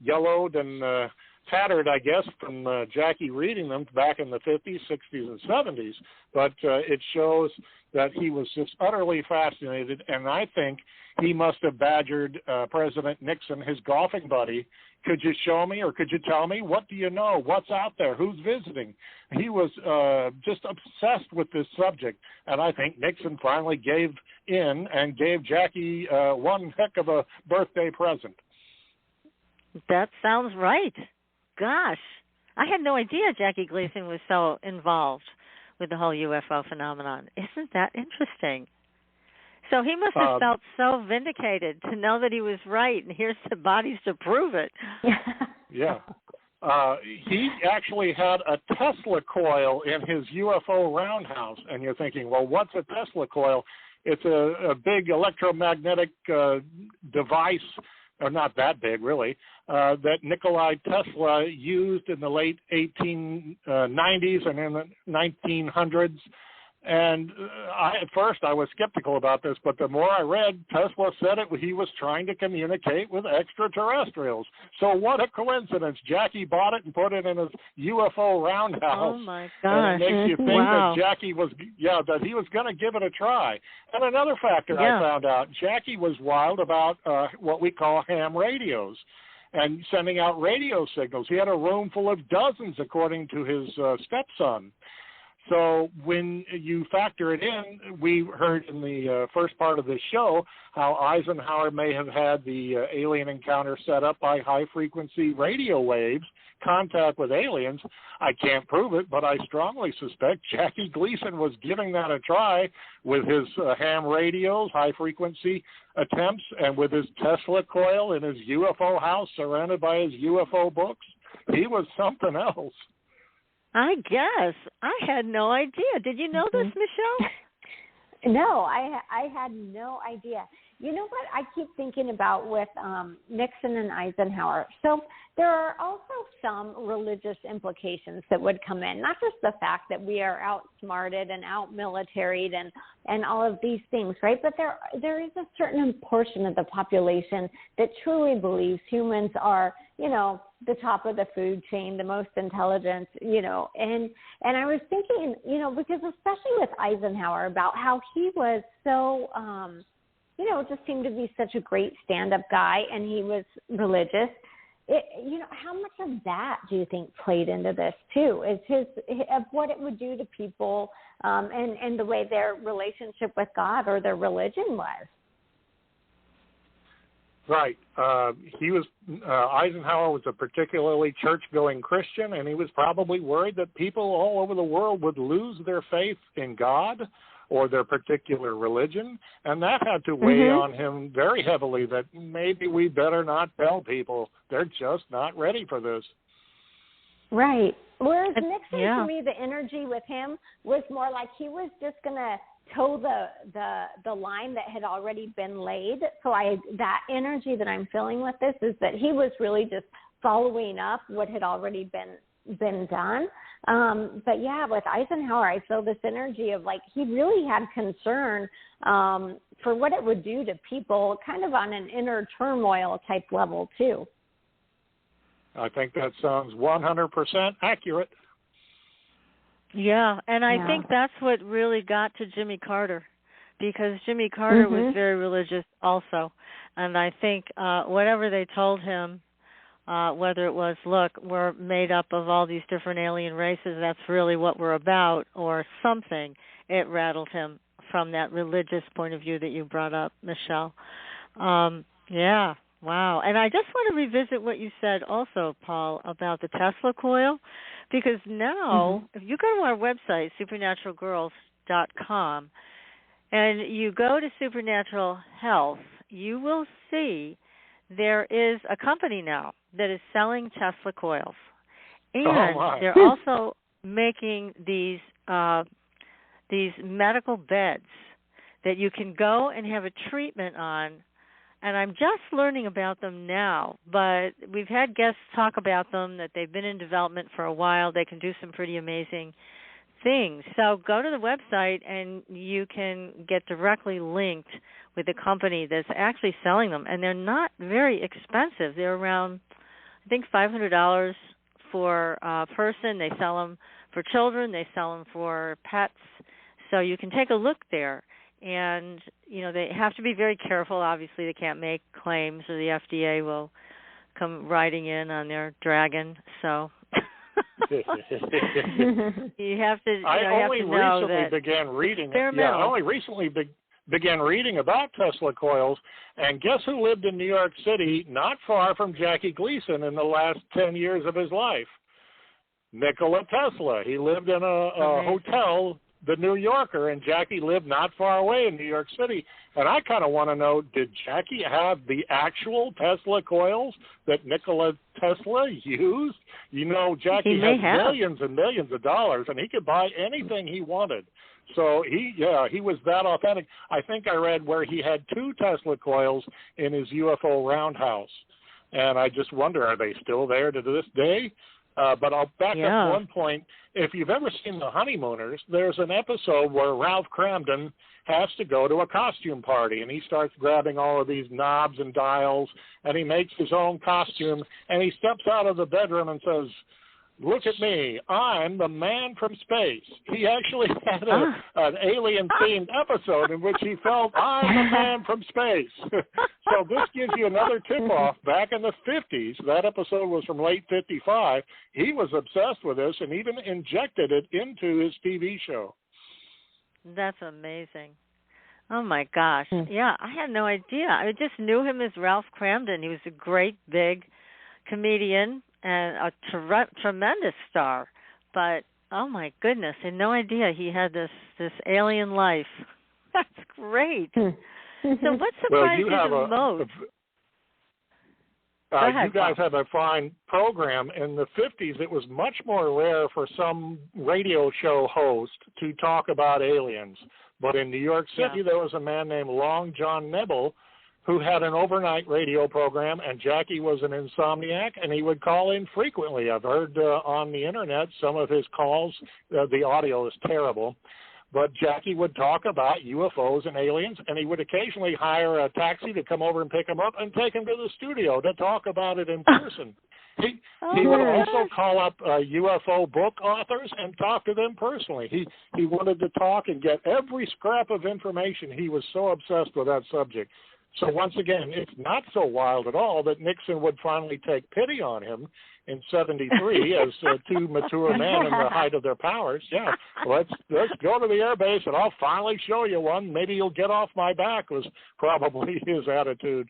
yellowed and tattered, I guess, from Jackie reading them back in the 50s, 60s, and 70s. But it shows that he was just utterly fascinated, and I think he must have badgered President Nixon, his golfing buddy. Could you show me, or could you tell me? What do you know? What's out there? Who's visiting? He was just obsessed with this subject, and I think Nixon finally gave in and gave Jackie one heck of a birthday present. That sounds right. Gosh, I had no idea Jackie Gleason was so involved with the whole UFO phenomenon. Isn't that interesting? So he must have felt so vindicated to know that he was right, and here's the bodies to prove it. Yeah. He actually had a Tesla coil in his UFO roundhouse, and you're thinking, well, what's a Tesla coil? It's a big electromagnetic device, or not that big, really, that Nikola Tesla used in the late 1890s and in the 1900s. And at first I was skeptical about this, but the more I read, Tesla said he was trying to communicate with extraterrestrials. So what a coincidence. Jackie bought it and put it in his UFO roundhouse. Oh, my gosh. And it makes you think that Jackie was, that he was going to give it a try. And another factor I found out, Jackie was wild about what we call ham radios. and sending out radio signals. He had a room full of dozens, according to his stepson. So when you factor it in, we heard in the first part of this show how Eisenhower may have had the alien encounter set up by high-frequency radio waves, contact with aliens. I can't prove it, but I strongly suspect Jackie Gleason was giving that a try with his ham radios, high-frequency attempts, and with his Tesla coil in his UFO house surrounded by his UFO books. He was something else. I guess. I had no idea. Did you know this, Michelle? No, I had no idea. You know what I keep thinking about with Nixon and Eisenhower? So there are also some religious implications that would come in, not just the fact that we are outsmarted and out-militaried and all of these things, right? But there is a certain portion of the population that truly believes humans are, you know, the top of the food chain, the most intelligent, you know. And I was thinking, you know, because especially with Eisenhower, about how he was so you know, just seemed to be such a great stand-up guy, and he was religious. You know, how much of that do you think played into this too? Is of what it would do to people, and the way their relationship with God or their religion was? Right. Eisenhower was a particularly church-going Christian, and he was probably worried that people all over the world would lose their faith in God or their particular religion, and that had to weigh on him very heavily, that maybe we better not tell people. They're just not ready for this. Right. Whereas Nixon, to me, the energy with him was more like he was just going to toe the line that had already been laid. So that energy that I'm feeling with this is that he was really just following up what had already been done. But yeah, with Eisenhower, I feel this energy of like he really had concern for what it would do to people, kind of on an inner turmoil type level too. I think that sounds 100% accurate. Yeah, and I think that's what really got to Jimmy Carter, because Jimmy Carter was very religious also. And I think whatever they told him, whether it was, look, we're made up of all these different alien races, that's really what we're about, or something, it rattled him from that religious point of view that you brought up, Michelle. Yeah, wow. And I just want to revisit what you said also, Paul, about the Tesla coil, because now, if you go to our website, supernaturalgirls.com, and you go to Supernatural Health, you will see there is a company now that is selling Tesla coils. And they're also making these medical beds that you can go and have a treatment on. And I'm just learning about them now, but we've had guests talk about them, that they've been in development for a while. They can do some pretty amazing things. So go to the website and you can get directly linked with the company that's actually selling them. And they're not very expensive. They're around, I think, $500 for a person. They sell them for children. They sell them for pets. So you can take a look there. And, you know, they have to be very careful. Obviously, they can't make claims or the FDA will come riding in on their dragon. So you have to, I only recently began reading about Tesla coils, and guess who lived in New York City not far from Jackie Gleason in the last 10 years of his life? Nikola Tesla. He lived in a hotel, the New Yorker, and Jackie lived not far away in New York City. And I kind of want to know, did Jackie have the actual Tesla coils that Nikola Tesla used? You know, Jackie had millions and millions of dollars, and he could buy anything he wanted. So he was that authentic. I think I read where he had 2 Tesla coils in his UFO roundhouse. And I just wonder, are they still there to this day? But I'll back up one point. If you've ever seen The Honeymooners, there's an episode where Ralph Cramden has to go to a costume party, and he starts grabbing all of these knobs and dials, and he makes his own costume, and he steps out of the bedroom and says, look at me. I'm the man from space. He actually had an alien-themed episode in which he felt, I'm the man from space. So this gives you another tip-off. Back in the 50s, that episode was from late 55, he was obsessed with this and even injected it into his TV show. That's amazing. Oh, my gosh. Yeah, I had no idea. I just knew him as Ralph Cramden. He was a great, big comedian and a tremendous star. But, oh, my goodness, I had no idea he had this alien life. That's great. So what surprised you the most? You guys have a fine program. In the 50s, it was much more rare for some radio show host to talk about aliens. But in New York City, there was a man named Long John Nebel who had an overnight radio program, and Jackie was an insomniac, and he would call in frequently. I've heard on the Internet some of his calls. The audio is terrible. But Jackie would talk about UFOs and aliens, and he would occasionally hire a taxi to come over and pick him up and take him to the studio to talk about it in person. He would also call up UFO book authors and talk to them personally. He wanted to talk and get every scrap of information. He was so obsessed with that subject. So once again, it's not so wild at all that Nixon would finally take pity on him in 73 as two mature men in the height of their powers. Yeah, let's go to the air base and I'll finally show you one. Maybe you'll get off my back was probably his attitude.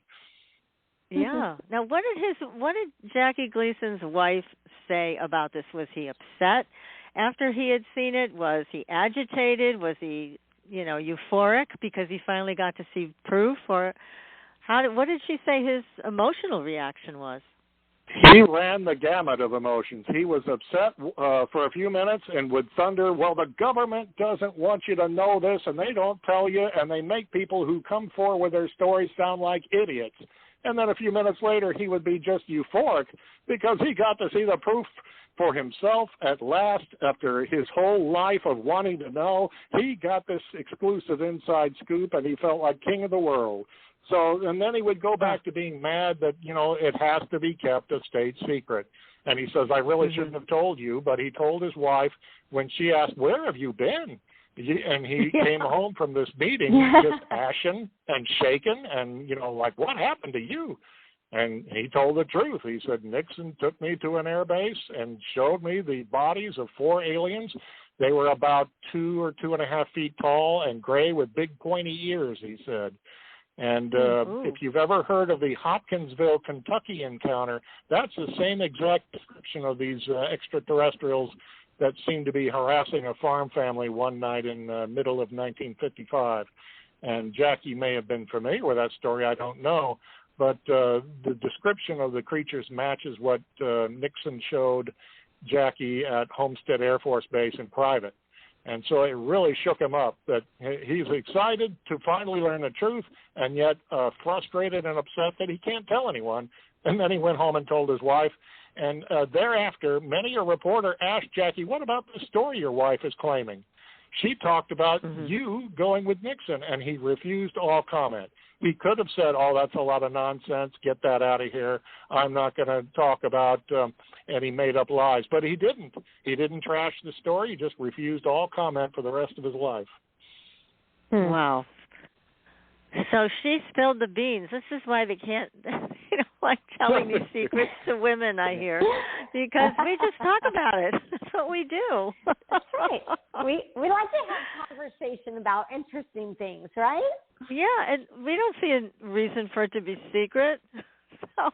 Yeah. Now, what did Jackie Gleason's wife say about this? Was he upset after he had seen it? Was he agitated? Was he, euphoric because he finally got to see proof? Or what did she say his emotional reaction was? He ran the gamut of emotions. He was upset for a few minutes and would thunder, well, the government doesn't want you to know this, and they don't tell you, and they make people who come forward with their stories sound like idiots. And then a few minutes later, he would be just euphoric because he got to see the proof for himself at last. After his whole life of wanting to know, he got this exclusive inside scoop, and he felt like king of the world. So, and then he would go back to being mad that, it has to be kept a state secret. And he says, I really shouldn't have told you, but he told his wife when she asked, where have you been? And he came home from this meeting just ashen and shaken and, like, what happened to you? And he told the truth. He said, Nixon took me to an air base and showed me the bodies of 4 aliens. They were about 2 or 2.5 feet tall and gray with big pointy ears, he said. And if you've ever heard of the Hopkinsville, Kentucky encounter, that's the same exact description of these extraterrestrials that seemed to be harassing a farm family one night in the middle of 1955. And Jackie may have been familiar with that story, I don't know. But the description of the creatures matches what Nixon showed Jackie at Homestead Air Force Base in private. And so it really shook him up that he's excited to finally learn the truth and yet frustrated and upset that he can't tell anyone. And then he went home and told his wife. And thereafter, many a reporter asked Jackie, what about the story your wife is claiming? She talked about you going with Nixon, and he refused all comment. He could have said, oh, that's a lot of nonsense. Get that out of here. I'm not going to talk about any made-up lies. But he didn't. He didn't trash the story. He just refused all comment for the rest of his life. Wow. So she spilled the beans. This is why they can't, like telling these secrets to women, I hear, because we just talk about it. That's what we do. That's right. We like to have conversation about interesting things, right? Yeah, and we don't see a reason for it to be secret. So.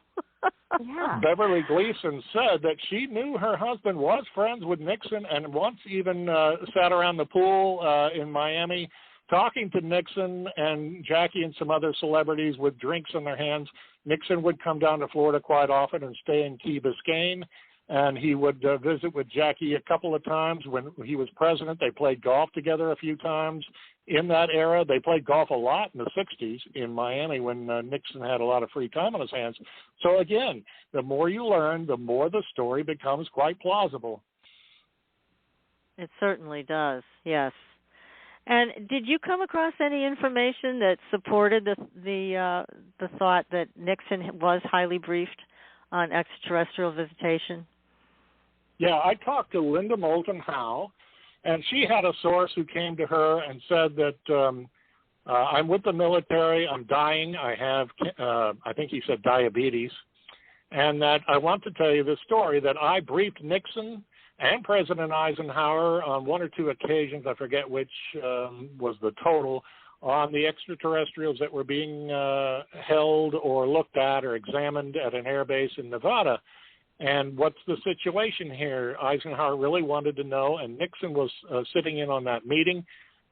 Yeah. Beverly Gleason said that she knew her husband was friends with Nixon and once even sat around the pool in Miami talking to Nixon and Jackie and some other celebrities with drinks in their hands. Nixon would come down to Florida quite often and stay in Key Biscayne, and he would visit with Jackie a couple of times when he was president. They played golf together a few times. In that era, they played golf a lot in the 60s in Miami when Nixon had a lot of free time on his hands. So again, the more you learn, the more the story becomes quite plausible. It certainly does, yes. And did you come across any information that supported the thought that Nixon was highly briefed on extraterrestrial visitation? Yeah, I talked to Linda Moulton Howe, and she had a source who came to her and said that I'm with the military, I'm dying, I have, I think he said diabetes, and that I want to tell you this story, that I briefed Nixon and President Eisenhower on one or two occasions, I forget which was the total, on the extraterrestrials that were being held or looked at or examined at an air base in Nevada. And what's the situation here? Eisenhower really wanted to know, and Nixon was sitting in on that meeting.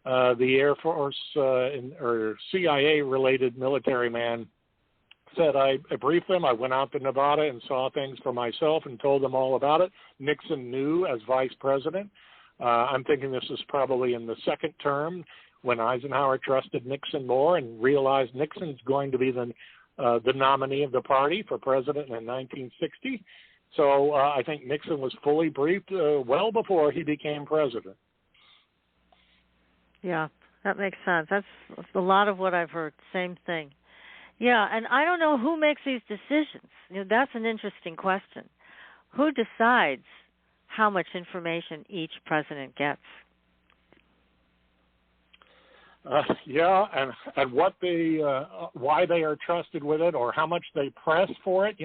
The Air Force or CIA-related military man said, I briefed them. I went out to Nevada and saw things for myself and told them all about it. Nixon knew as vice president. I'm thinking this is probably in the second term when Eisenhower trusted Nixon more and realized Nixon's going to be the nominee of the party for president in 1960. So I think Nixon was fully briefed well before he became president. Yeah, that makes sense. That's a lot of what I've heard. Same thing. Yeah, and I don't know who makes these decisions. That's an interesting question. Who decides how much information each president gets? Yeah, and what they, why they are trusted with it, or how much they press for it.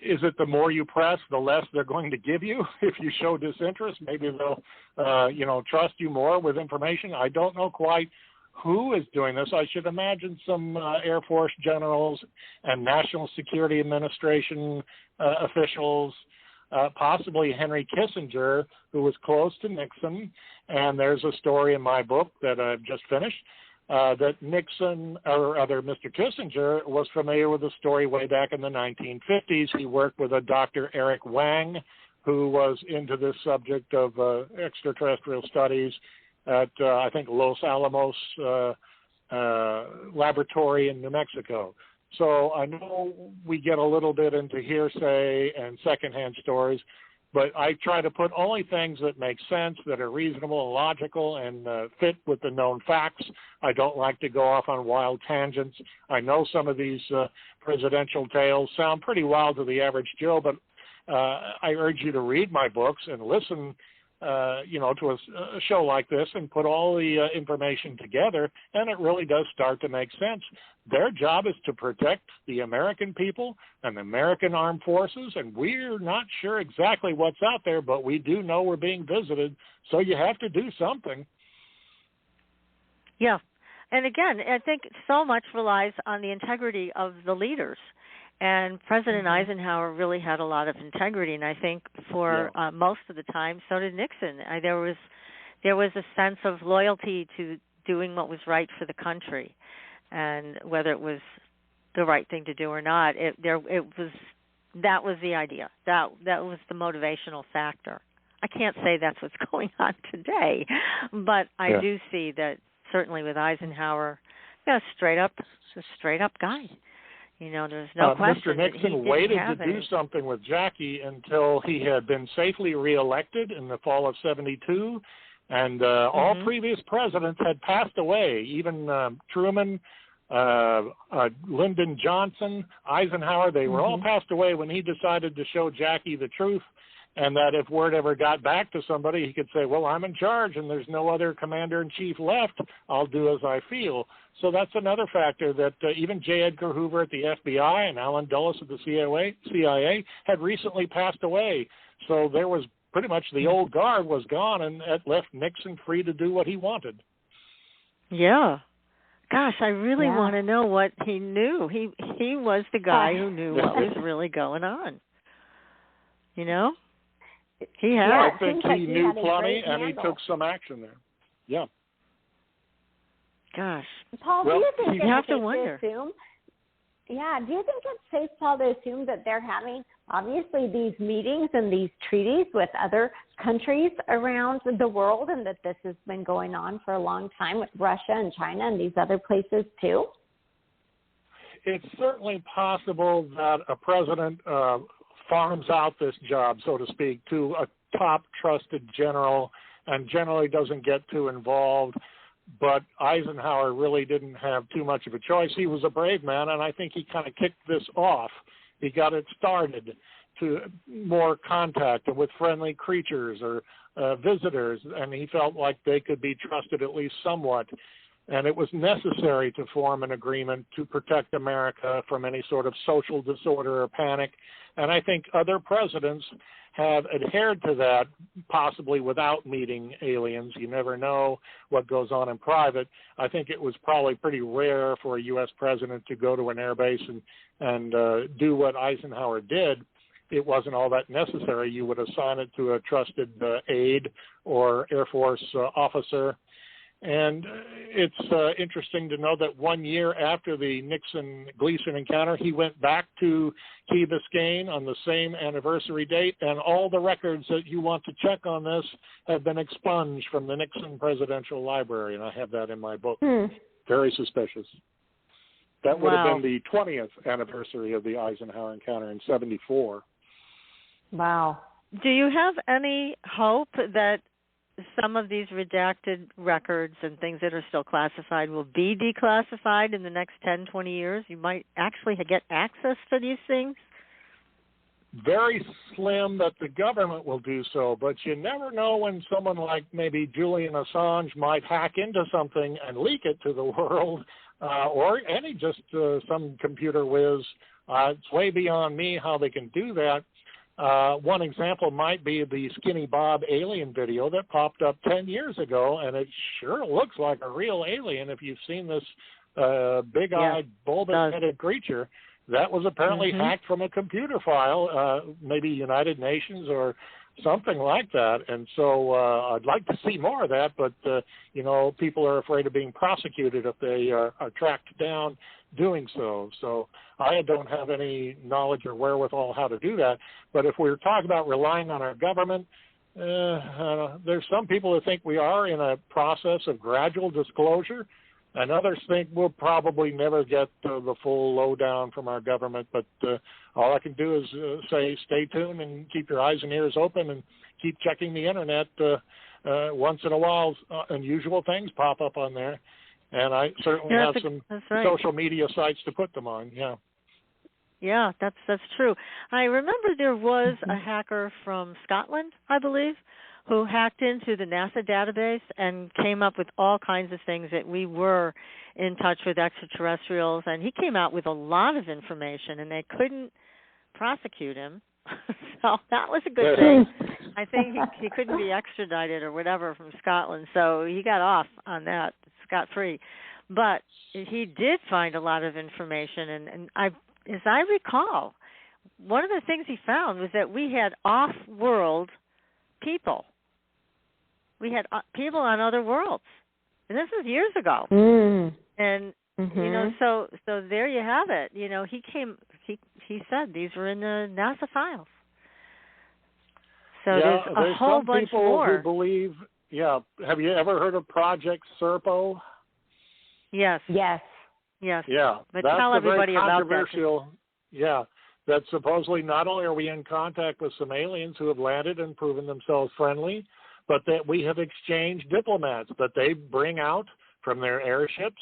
Is it the more you press, the less they're going to give you? If you show disinterest, maybe they'll, trust you more with information. I don't know quite who is doing this. I should imagine some Air Force generals and National Security Administration officials, possibly Henry Kissinger, who was close to Nixon. And there's a story in my book that I've just finished that Nixon, or rather Mr. Kissinger, was familiar with the story way back in the 1950s. He worked with a Dr. Eric Wang, who was into this subject of extraterrestrial studies at, I think, Los Alamos Laboratory in New Mexico. So I know we get a little bit into hearsay and secondhand stories, but I try to put only things that make sense, that are reasonable and logical and fit with the known facts. I don't like to go off on wild tangents. I know some of these presidential tales sound pretty wild to the average Joe, but I urge you to read my books and listen to a show like this and put all the information together, and it really does start to make sense. Their job is to protect the American people and the American armed forces, and we're not sure exactly what's out there, but we do know we're being visited, so you have to do something. Yeah, and again, I think so much relies on the integrity of the leaders. And President Eisenhower really had a lot of integrity, and I think for most of the time, so did Nixon. There was a sense of loyalty to doing what was right for the country, and whether it was the right thing to do or not, that was the idea. That was the motivational factor. I can't say that's what's going on today, but I do see that certainly with Eisenhower, straight up guy. There's no question. Mr. Nixon waited to do something with Jackie until he had been safely reelected in the fall of '72, and all previous presidents had passed away. Even Truman, Lyndon Johnson, Eisenhower, they were all passed away when he decided to show Jackie the truth, and that if word ever got back to somebody, he could say, well, I'm in charge and there's no other commander-in-chief left. I'll do as I feel. So that's another factor that even J. Edgar Hoover at the FBI and Allen Dulles at the CIA had recently passed away. So there was pretty much the old guard was gone, and it left Nixon free to do what he wanted. Yeah. Gosh, I really want to know what he knew. He was the guy who knew what was really going on. He had. I think he knew plenty, and he took some action there. Yeah. Gosh. Paul, do you think you have to wonder. Do you think it's safe, Paul, to assume that they're having, obviously, these meetings and these treaties with other countries around the world, and that this has been going on for a long time with Russia and China and these other places, too? It's certainly possible that a president farms out this job, so to speak, to a top trusted general and generally doesn't get too involved. But Eisenhower really didn't have too much of a choice. He was a brave man, and I think he kind of kicked this off. He got it started. to more contact with friendly creatures or visitors, and he felt like they could be trusted at least somewhat. And it was necessary to form an agreement to protect America from any sort of social disorder or panic. And I think other presidents have adhered to that, possibly without meeting aliens. You never know what goes on in private. I think it was probably pretty rare for a U.S. president to go to an air base and do what Eisenhower did. It wasn't all that necessary. You would assign it to a trusted aide or Air Force officer. And it's interesting to know that 1 year after the Nixon-Gleason encounter, he went back to Key Biscayne on the same anniversary date, and all the records that you want to check on this have been expunged from the Nixon Presidential Library, and I have that in my book. Very suspicious. That would have been the 20th anniversary of the Eisenhower encounter in 1974. Wow. Do you have any hope that some of these redacted records and things that are still classified will be declassified in the next 10, 20 years? You might actually get access to these things? Very slim that the government will do so, but you never know when someone like maybe Julian Assange might hack into something and leak it to the world, or any just some computer whiz. It's way beyond me how they can do that. One example might be the Skinny Bob alien video that popped up 10 years ago, and it sure looks like a real alien if you've seen this big-eyed, bulbous-headed creature. That was apparently hacked from a computer file, maybe United Nations or something like that. And so I'd like to see more of that, but, people are afraid of being prosecuted if they are tracked down doing so. So I don't have any knowledge or wherewithal how to do that. But if we're talking about relying on our government, there's some people who think we are in a process of gradual disclosure, and others think we'll probably never get the full lowdown from our government. But all I can do is say stay tuned and keep your eyes and ears open and keep checking the Internet. Once in a while, unusual things pop up on there. And I certainly have some social media sites to put them on, Yeah, that's true. I remember there was a hacker from Scotland, I believe, who hacked into the NASA database and came up with all kinds of things that we were in touch with extraterrestrials, and he came out with a lot of information, and they couldn't prosecute him. So that was a good thing. I think he couldn't be extradited or whatever from Scotland, so he got off on that, scot-free. But he did find a lot of information, and as I recall, one of the things he found was that we had off-world people. We had people on other worlds, and this was years ago. And so there you have it. He said these were in the NASA files. So there's a whole bunch more. Who believe. Have you ever heard of Project Serpo? Yes. Yeah, but tell everybody about that. That supposedly not only are we in contact with some aliens who have landed and proven themselves friendly, but that we have exchanged diplomats that they bring out from their airships,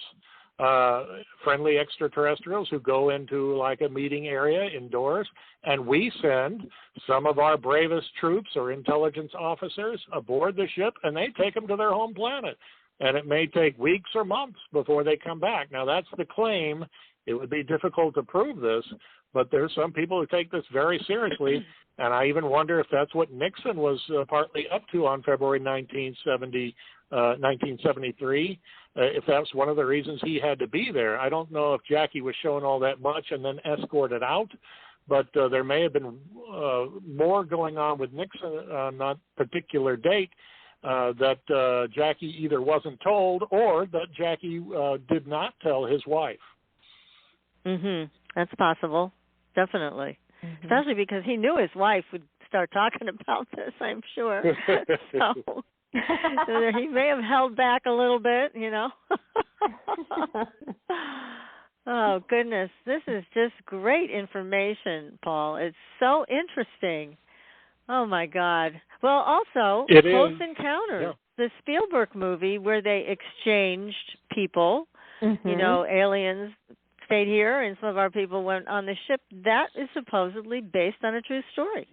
friendly extraterrestrials who go into like a meeting area indoors, and we send some of our bravest troops or intelligence officers aboard the ship, and they take them to their home planet. And it may take weeks or months before they come back. Now, that's the claim. It would be difficult to prove this, but there's some people who take this very seriously, and I even wonder if that's what Nixon was partly up to on February 1973, if that's one of the reasons he had to be there. I don't know if Jackie was shown all that much and then escorted out, but there may have been more going on with Nixon on that particular date that Jackie either wasn't told or that Jackie did not tell his wife. That's possible, definitely. Especially because he knew his wife would start talking about this, I'm sure. So he may have held back a little bit, Oh, goodness. This is just great information, Paul. It's so interesting. Oh, my God. Well, also, Close Encounters, the Spielberg movie where they exchanged people, aliens, stayed here and some of our people went on the ship, that is supposedly based on a true story.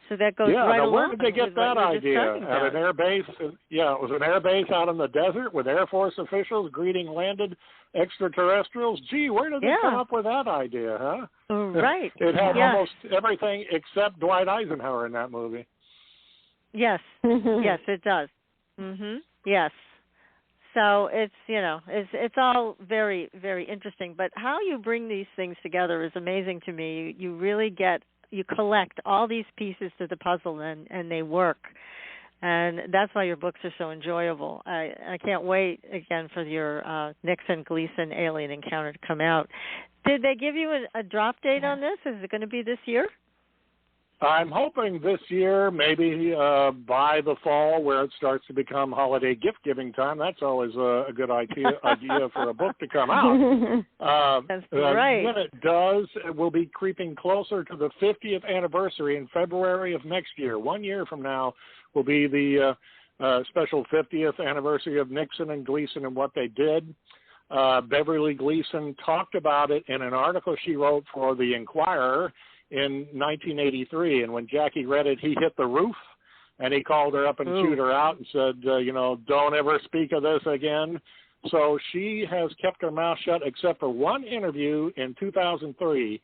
So that goes right now along. Where did they get that idea? At an air base? Yeah, it was an air base out in the desert with Air Force officials greeting landed extraterrestrials. Gee, where did they come up with that idea, huh? Right. It had almost everything except Dwight Eisenhower in that movie. Yes. Yes, it does. Yes. So it's, it's all very, very interesting. But how you bring these things together is amazing to me. You really you collect all these pieces to the puzzle, and they work. And that's why your books are so enjoyable. I can't wait, again, for your Nixon-Gleason Alien Encounter to come out. Did they give you a drop date on this? Is it going to be this year? I'm hoping this year, maybe by the fall, where it starts to become holiday gift-giving time. That's always a good idea for a book to come out. That's right. When it does, it will be creeping closer to the 50th anniversary in February of next year. 1 year from now will be the special 50th anniversary of Nixon and Gleason and what they did. Beverly Gleason talked about it in an article she wrote for The Inquirer in 1983, and when Jackie read it, he hit the roof, and he called her up and chewed her out and said, don't ever speak of this again. So she has kept her mouth shut except for one interview in 2003.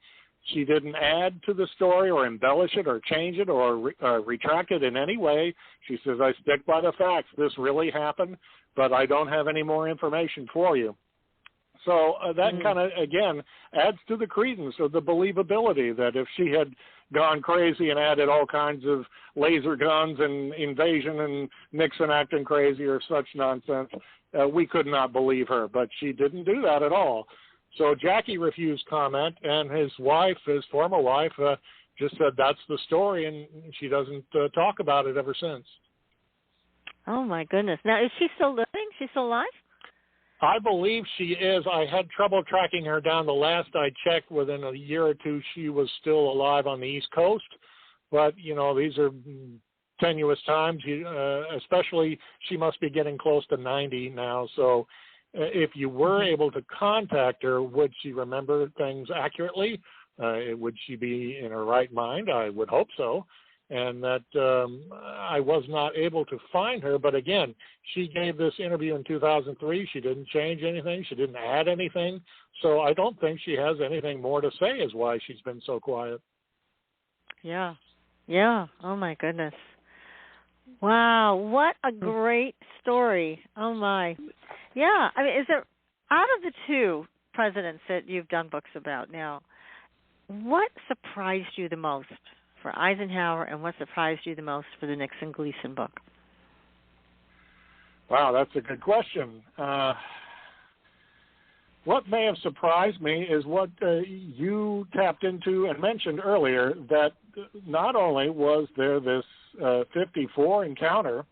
She didn't add to the story or embellish it or change it or retract it in any way. She says, I stick by the facts. This really happened, but I don't have any more information for you. So that kind of, again, adds to the credence of the believability that if she had gone crazy and added all kinds of laser guns and invasion and Nixon acting crazy or such nonsense, we could not believe her. But she didn't do that at all. So Jackie refused comment, and his former wife, just said that's the story, and she doesn't talk about it ever since. Oh, my goodness. Now, is she still living? She's still alive? I believe she is. I had trouble tracking her down. The last I checked, within a year or two, she was still alive on the East Coast. But, these are tenuous times, especially she must be getting close to 90 now. So if you were able to contact her, would she remember things accurately? Would she be in her right mind? I would hope so. And that I was not able to find her. But again, she gave this interview in 2003. She didn't change anything. She didn't add anything. So I don't think she has anything more to say is why she's been so quiet. Yeah. Yeah. Oh, my goodness. Wow. What a great story. Oh, my. Yeah. I mean, is there, out of the two presidents that you've done books about now, what surprised you the most for Eisenhower, and what surprised you the most for the Nixon-Gleason book? Wow, that's a good question. What may have surprised me is what you tapped into and mentioned earlier, that not only was there this 54 encounter,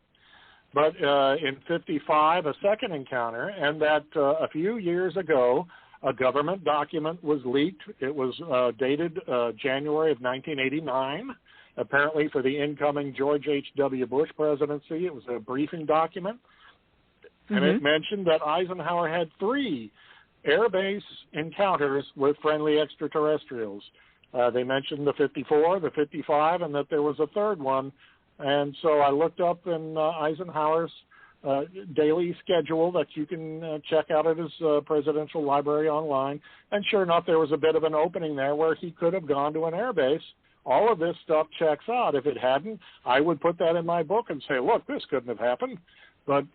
but in 55 a second encounter, and that a few years ago a government document was leaked. It was dated January of 1989, apparently for the incoming George H.W. Bush presidency. It was a briefing document, and it mentioned that Eisenhower had 3 air base encounters with friendly extraterrestrials. They mentioned the 54, the 55, and that there was a third one. And so I looked up in Eisenhower's daily schedule that you can check out at his presidential library online. And sure enough, there was a bit of an opening there where he could have gone to an air base. All of this stuff checks out. If it hadn't, I would put that in my book and say, look, this couldn't have happened. But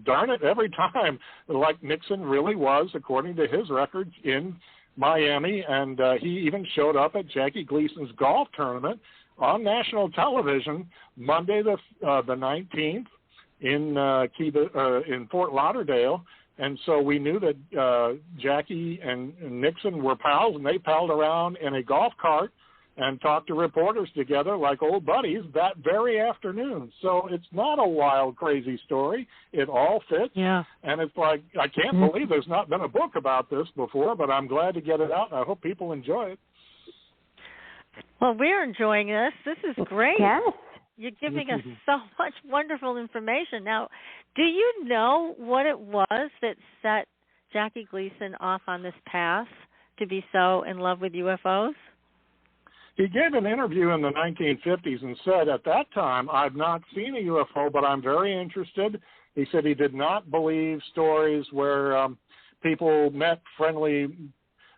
darn it, every time, like Nixon really was, according to his records, in Miami, and he even showed up at Jackie Gleason's golf tournament on national television Monday the 19th in Fort Lauderdale. And so we knew that Jackie and Nixon were pals, and they palled around in a golf cart and talked to reporters together like old buddies that very afternoon. So it's not a wild, crazy story. It all fits. Yeah. And it's like, I can't believe there's not been a book about this before, but I'm glad to get it out, and I hope people enjoy it. Well, we're enjoying this. This is great. Yes. You're giving us so much wonderful information. Now, do you know what it was that set Jackie Gleason off on this path to be so in love with UFOs? He gave an interview in the 1950s and said, at that time, I've not seen a UFO, but I'm very interested. He said he did not believe stories where people met friendly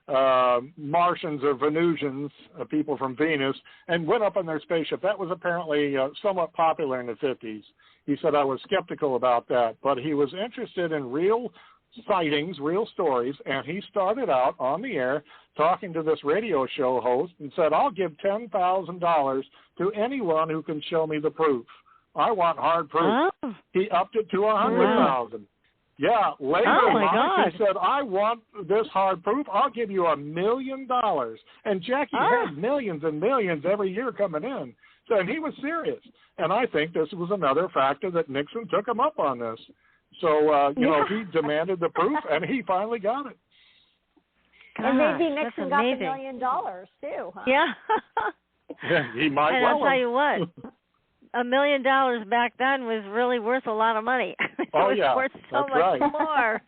Martians or Venusians, people from Venus, and went up in their spaceship. That was apparently somewhat popular in the 50s. He said, I was skeptical about that, but he was interested in real sightings, real stories, and he started out on the air talking to this radio show host and said, I'll give $10,000 to anyone who can show me the proof. I want hard proof. Oh. He upped it to $100,000. Wow. Yeah, later he said, I want this hard proof. I'll give you $1 million. And Jackie had millions and millions every year coming in. So, and he was serious. And I think this was another factor that Nixon took him up on this. So, you know, he demanded the proof, and he finally got it. Gosh, and maybe Nixon got the $1 million, too. Huh? Yeah. Yeah, he might and I'll tell you what, $1 million back then was really worth a lot of money. It was worth so much more.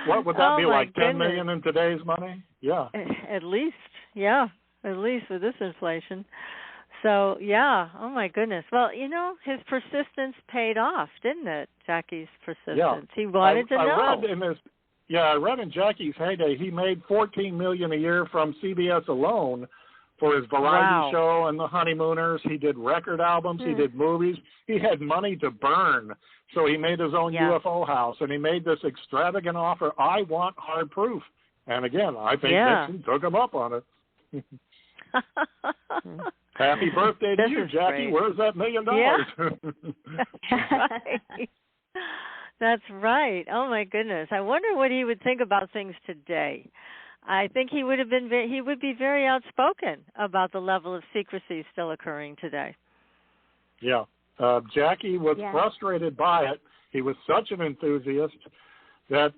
What would that be, like $10 million in today's money? Yeah. At least, yeah. At least with this inflation. So, yeah, oh my goodness. Well, you know, his persistence paid off, didn't it, Jackie's persistence? Yeah. He wanted to know. I read in Jackie's heyday, he made $14 million a year from CBS alone for his variety show and the Honeymooners. He did record albums. He did movies. He had money to burn, so he made his own UFO house, and he made this extravagant offer, I want hard proof. And again, I think Nixon took him up on it. Happy birthday to you, Jackie. Great. Where's that $1 million? Yeah. That's right. Oh my goodness. I wonder what he would think about things today. I think he would be very outspoken about the level of secrecy still occurring today. Yeah. Jackie was frustrated by it. He was such an enthusiast that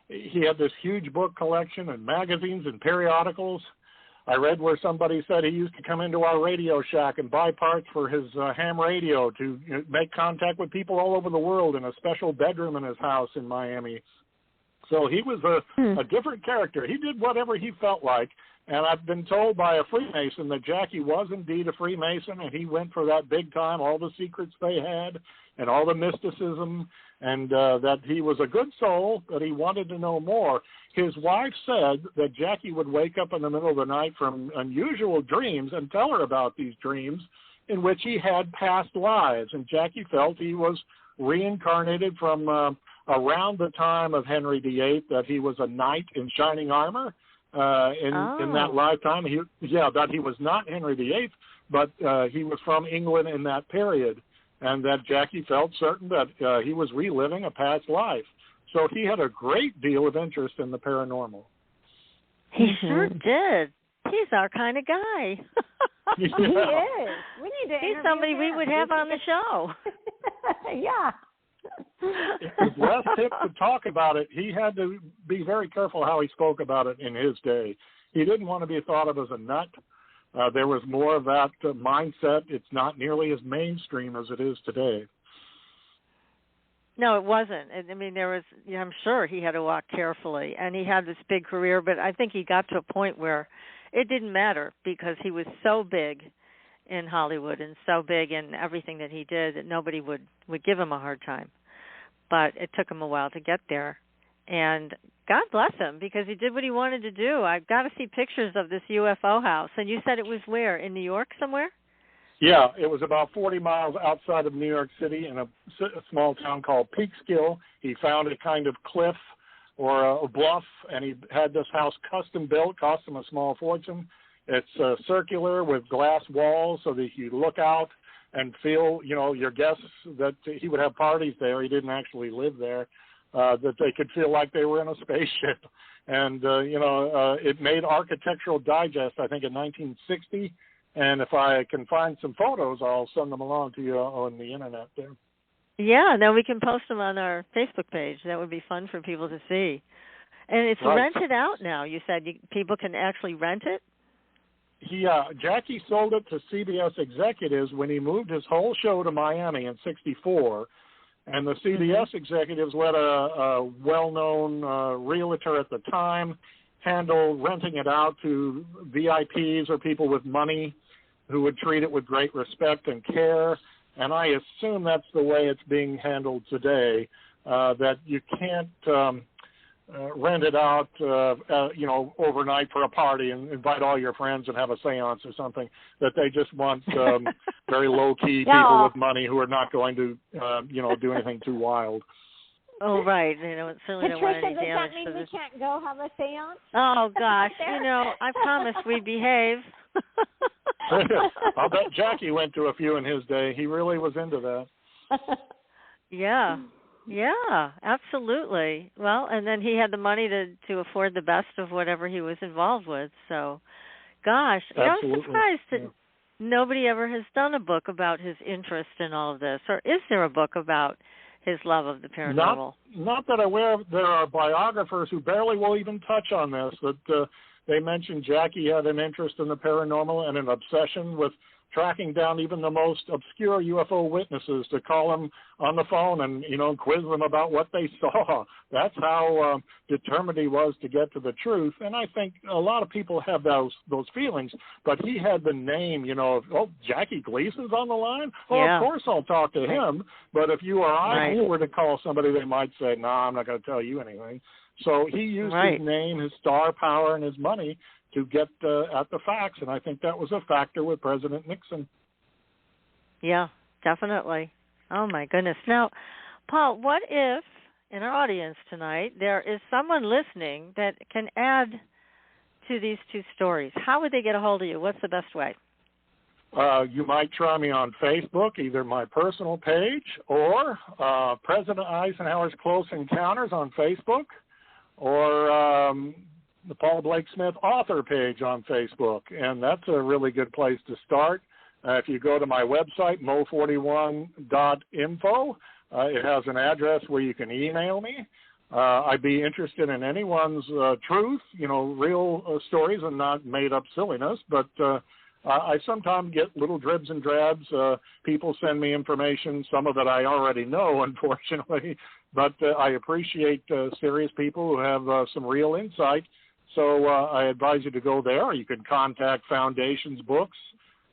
he had this huge book collection and magazines and periodicals. I read where somebody said he used to come into our Radio Shack and buy parts for his ham radio to make contact with people all over the world in a special bedroom in his house in Miami. So he was a different character. He did whatever he felt like. And I've been told by a Freemason that Jackie was indeed a Freemason, and he went for that big time, all the secrets they had and all the mysticism, and that he was a good soul, but he wanted to know more. His wife said that Jackie would wake up in the middle of the night from unusual dreams and tell her about these dreams in which he had past lives, and Jackie felt he was reincarnated from around the time of Henry VIII, that he was a knight in shining armor. In that lifetime, that he was not Henry VIII, but he was from England in that period, and that Jackie felt certain that he was reliving a past life. So he had a great deal of interest in the paranormal. He sure did. He's our kind of guy. He is. We need to. He's somebody we would have on the show. Yeah. It was less hip to talk about it. He had to be very careful how he spoke about it in his day. He didn't want to be thought of as a nut. There was more of that mindset. It's not nearly as mainstream as it is today. No, it wasn't. I mean, I'm sure he had to walk carefully, and he had this big career, but I think he got to a point where it didn't matter because he was so big in Hollywood and so big in everything that he did that nobody would give him a hard time. But it took him a while to get there. And God bless him because he did what he wanted to do. I've got to see pictures of this UFO house. And you said it was where? In New York somewhere? Yeah, it was about 40 miles outside of New York City in a small town called Peekskill. He found a kind of cliff or a bluff, and he had this house custom built, cost him a small fortune. It's circular with glass walls so that you look out and feel, your guests that he would have parties there. He didn't actually live there, that they could feel like they were in a spaceship. And, it made Architectural Digest, I think, in 1960. And if I can find some photos, I'll send them along to you on the Internet there. Yeah, now we can post them on our Facebook page. That would be fun for people to see. And it's rented out now. You said people can actually rent it? Jackie sold it to CBS executives when he moved his whole show to Miami in '64. And the CBS executives let a well-known realtor at the time handle renting it out to VIPs or people with money who would treat it with great respect and care. And I assume that's the way it's being handled today, that you can't rent it out, overnight for a party and invite all your friends and have a seance or something, that they just want very low-key people with money who are not going to, do anything too wild. Oh, right. Certainly don't want any damage. Patricia, does that mean we can't go have a seance? Oh, gosh. I promised we'd behave. I'll bet Jackie went to a few in his day. He really was into that. Yeah, absolutely. Well, and then he had the money to afford the best of whatever he was involved with. So, gosh, I'm surprised that nobody ever has done a book about his interest in all of this. Or is there a book about his love of the paranormal? Not that I'm aware of. There are biographers who barely will even touch on this. But they mentioned Jackie had an interest in the paranormal and an obsession with tracking down even the most obscure UFO witnesses to call them on the phone and, quiz them about what they saw. That's how determined he was to get to the truth. And I think a lot of people have those feelings, but he had the name, Jackie Gleason's on the line? Of course I'll talk to him. But if you or I were to call somebody, they might say, no, I'm not going to tell you anything. So he used his name, his star power, and his money to get at the facts, and I think that was a factor with President Nixon. Yeah, definitely. Oh, my goodness. Now, Paul, what if, in our audience tonight, there is someone listening that can add to these two stories? How would they get a hold of you? What's the best way? You might try me on Facebook, either my personal page or President Eisenhower's Close Encounters on Facebook, or the Paul Blake Smith author page on Facebook, and that's a really good place to start. If you go to my website, mo41.info, it has an address where you can email me. I'd be interested in anyone's truth, real stories and not made-up silliness, but I sometimes get little dribs and drabs. People send me information, some of it I already know, unfortunately, but I appreciate serious people who have some real insight. So I advise you to go there, or you can contact Foundations Books.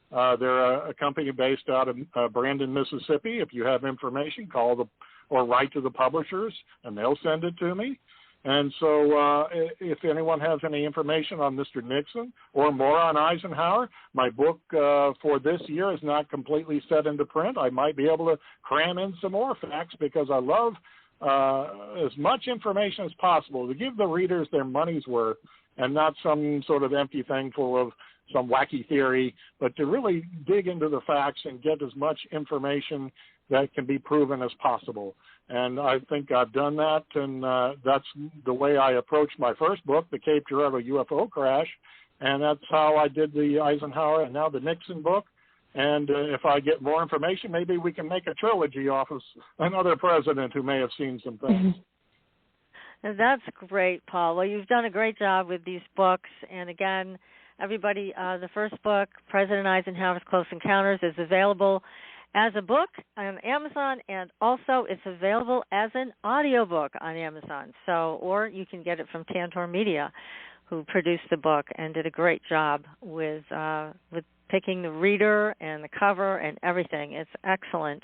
They're a company based out of Brandon, Mississippi. If you have information, call or write to the publishers, and they'll send it to me. And so if anyone has any information on Mr. Nixon or more on Eisenhower, my book for this year is not completely set into print. I might be able to cram in some more facts because I love as much information as possible to give the readers their money's worth and not some sort of empty thing full of some wacky theory, but to really dig into the facts and get as much information that can be proven as possible. And I think I've done that, and that's the way I approached my first book, The Cape Girardeau UFO Crash, and that's how I did the Eisenhower and now the Nixon book. And if I get more information, maybe we can make a trilogy off of another president who may have seen some things. That's great, Paul. Well, you've done a great job with these books. And again, everybody, the first book, President Eisenhower's Close Encounters, is available as a book on Amazon, and also it's available as an audiobook on Amazon. Or you can get it from Tantor Media, who produced the book and did a great job with picking the reader and the cover and everything. It's excellent.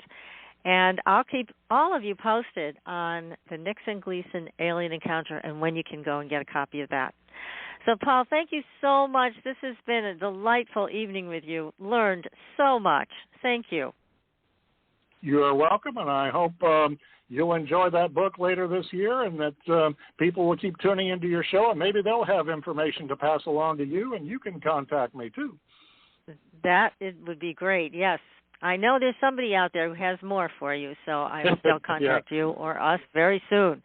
And I'll keep all of you posted on the Nixon-Gleason Alien Encounter and when you can go and get a copy of that. So, Paul, thank you so much. This has been a delightful evening with you. Learned so much. Thank you. You are welcome, and I hope you'll enjoy that book later this year and that people will keep tuning into your show, and maybe they'll have information to pass along to you, and you can contact me, too. That would be great, yes. I know there's somebody out there who has more for you, so I will still contact you or us very soon.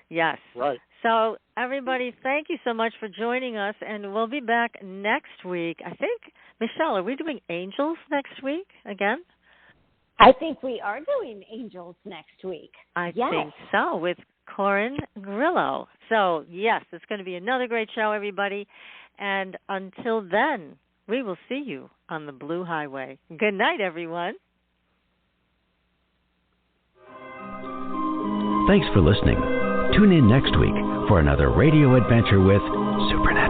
Yes. Right. So, everybody, thank you so much for joining us, and we'll be back next week. I think, Michelle, are we doing angels next week again? I think we are doing angels next week. I think so, with Corin Grillo. So, yes, it's going to be another great show, everybody. And until then, we will see you on the Blue Highway. Good night, everyone. Thanks for listening. Tune in next week for another radio adventure with Supernatural.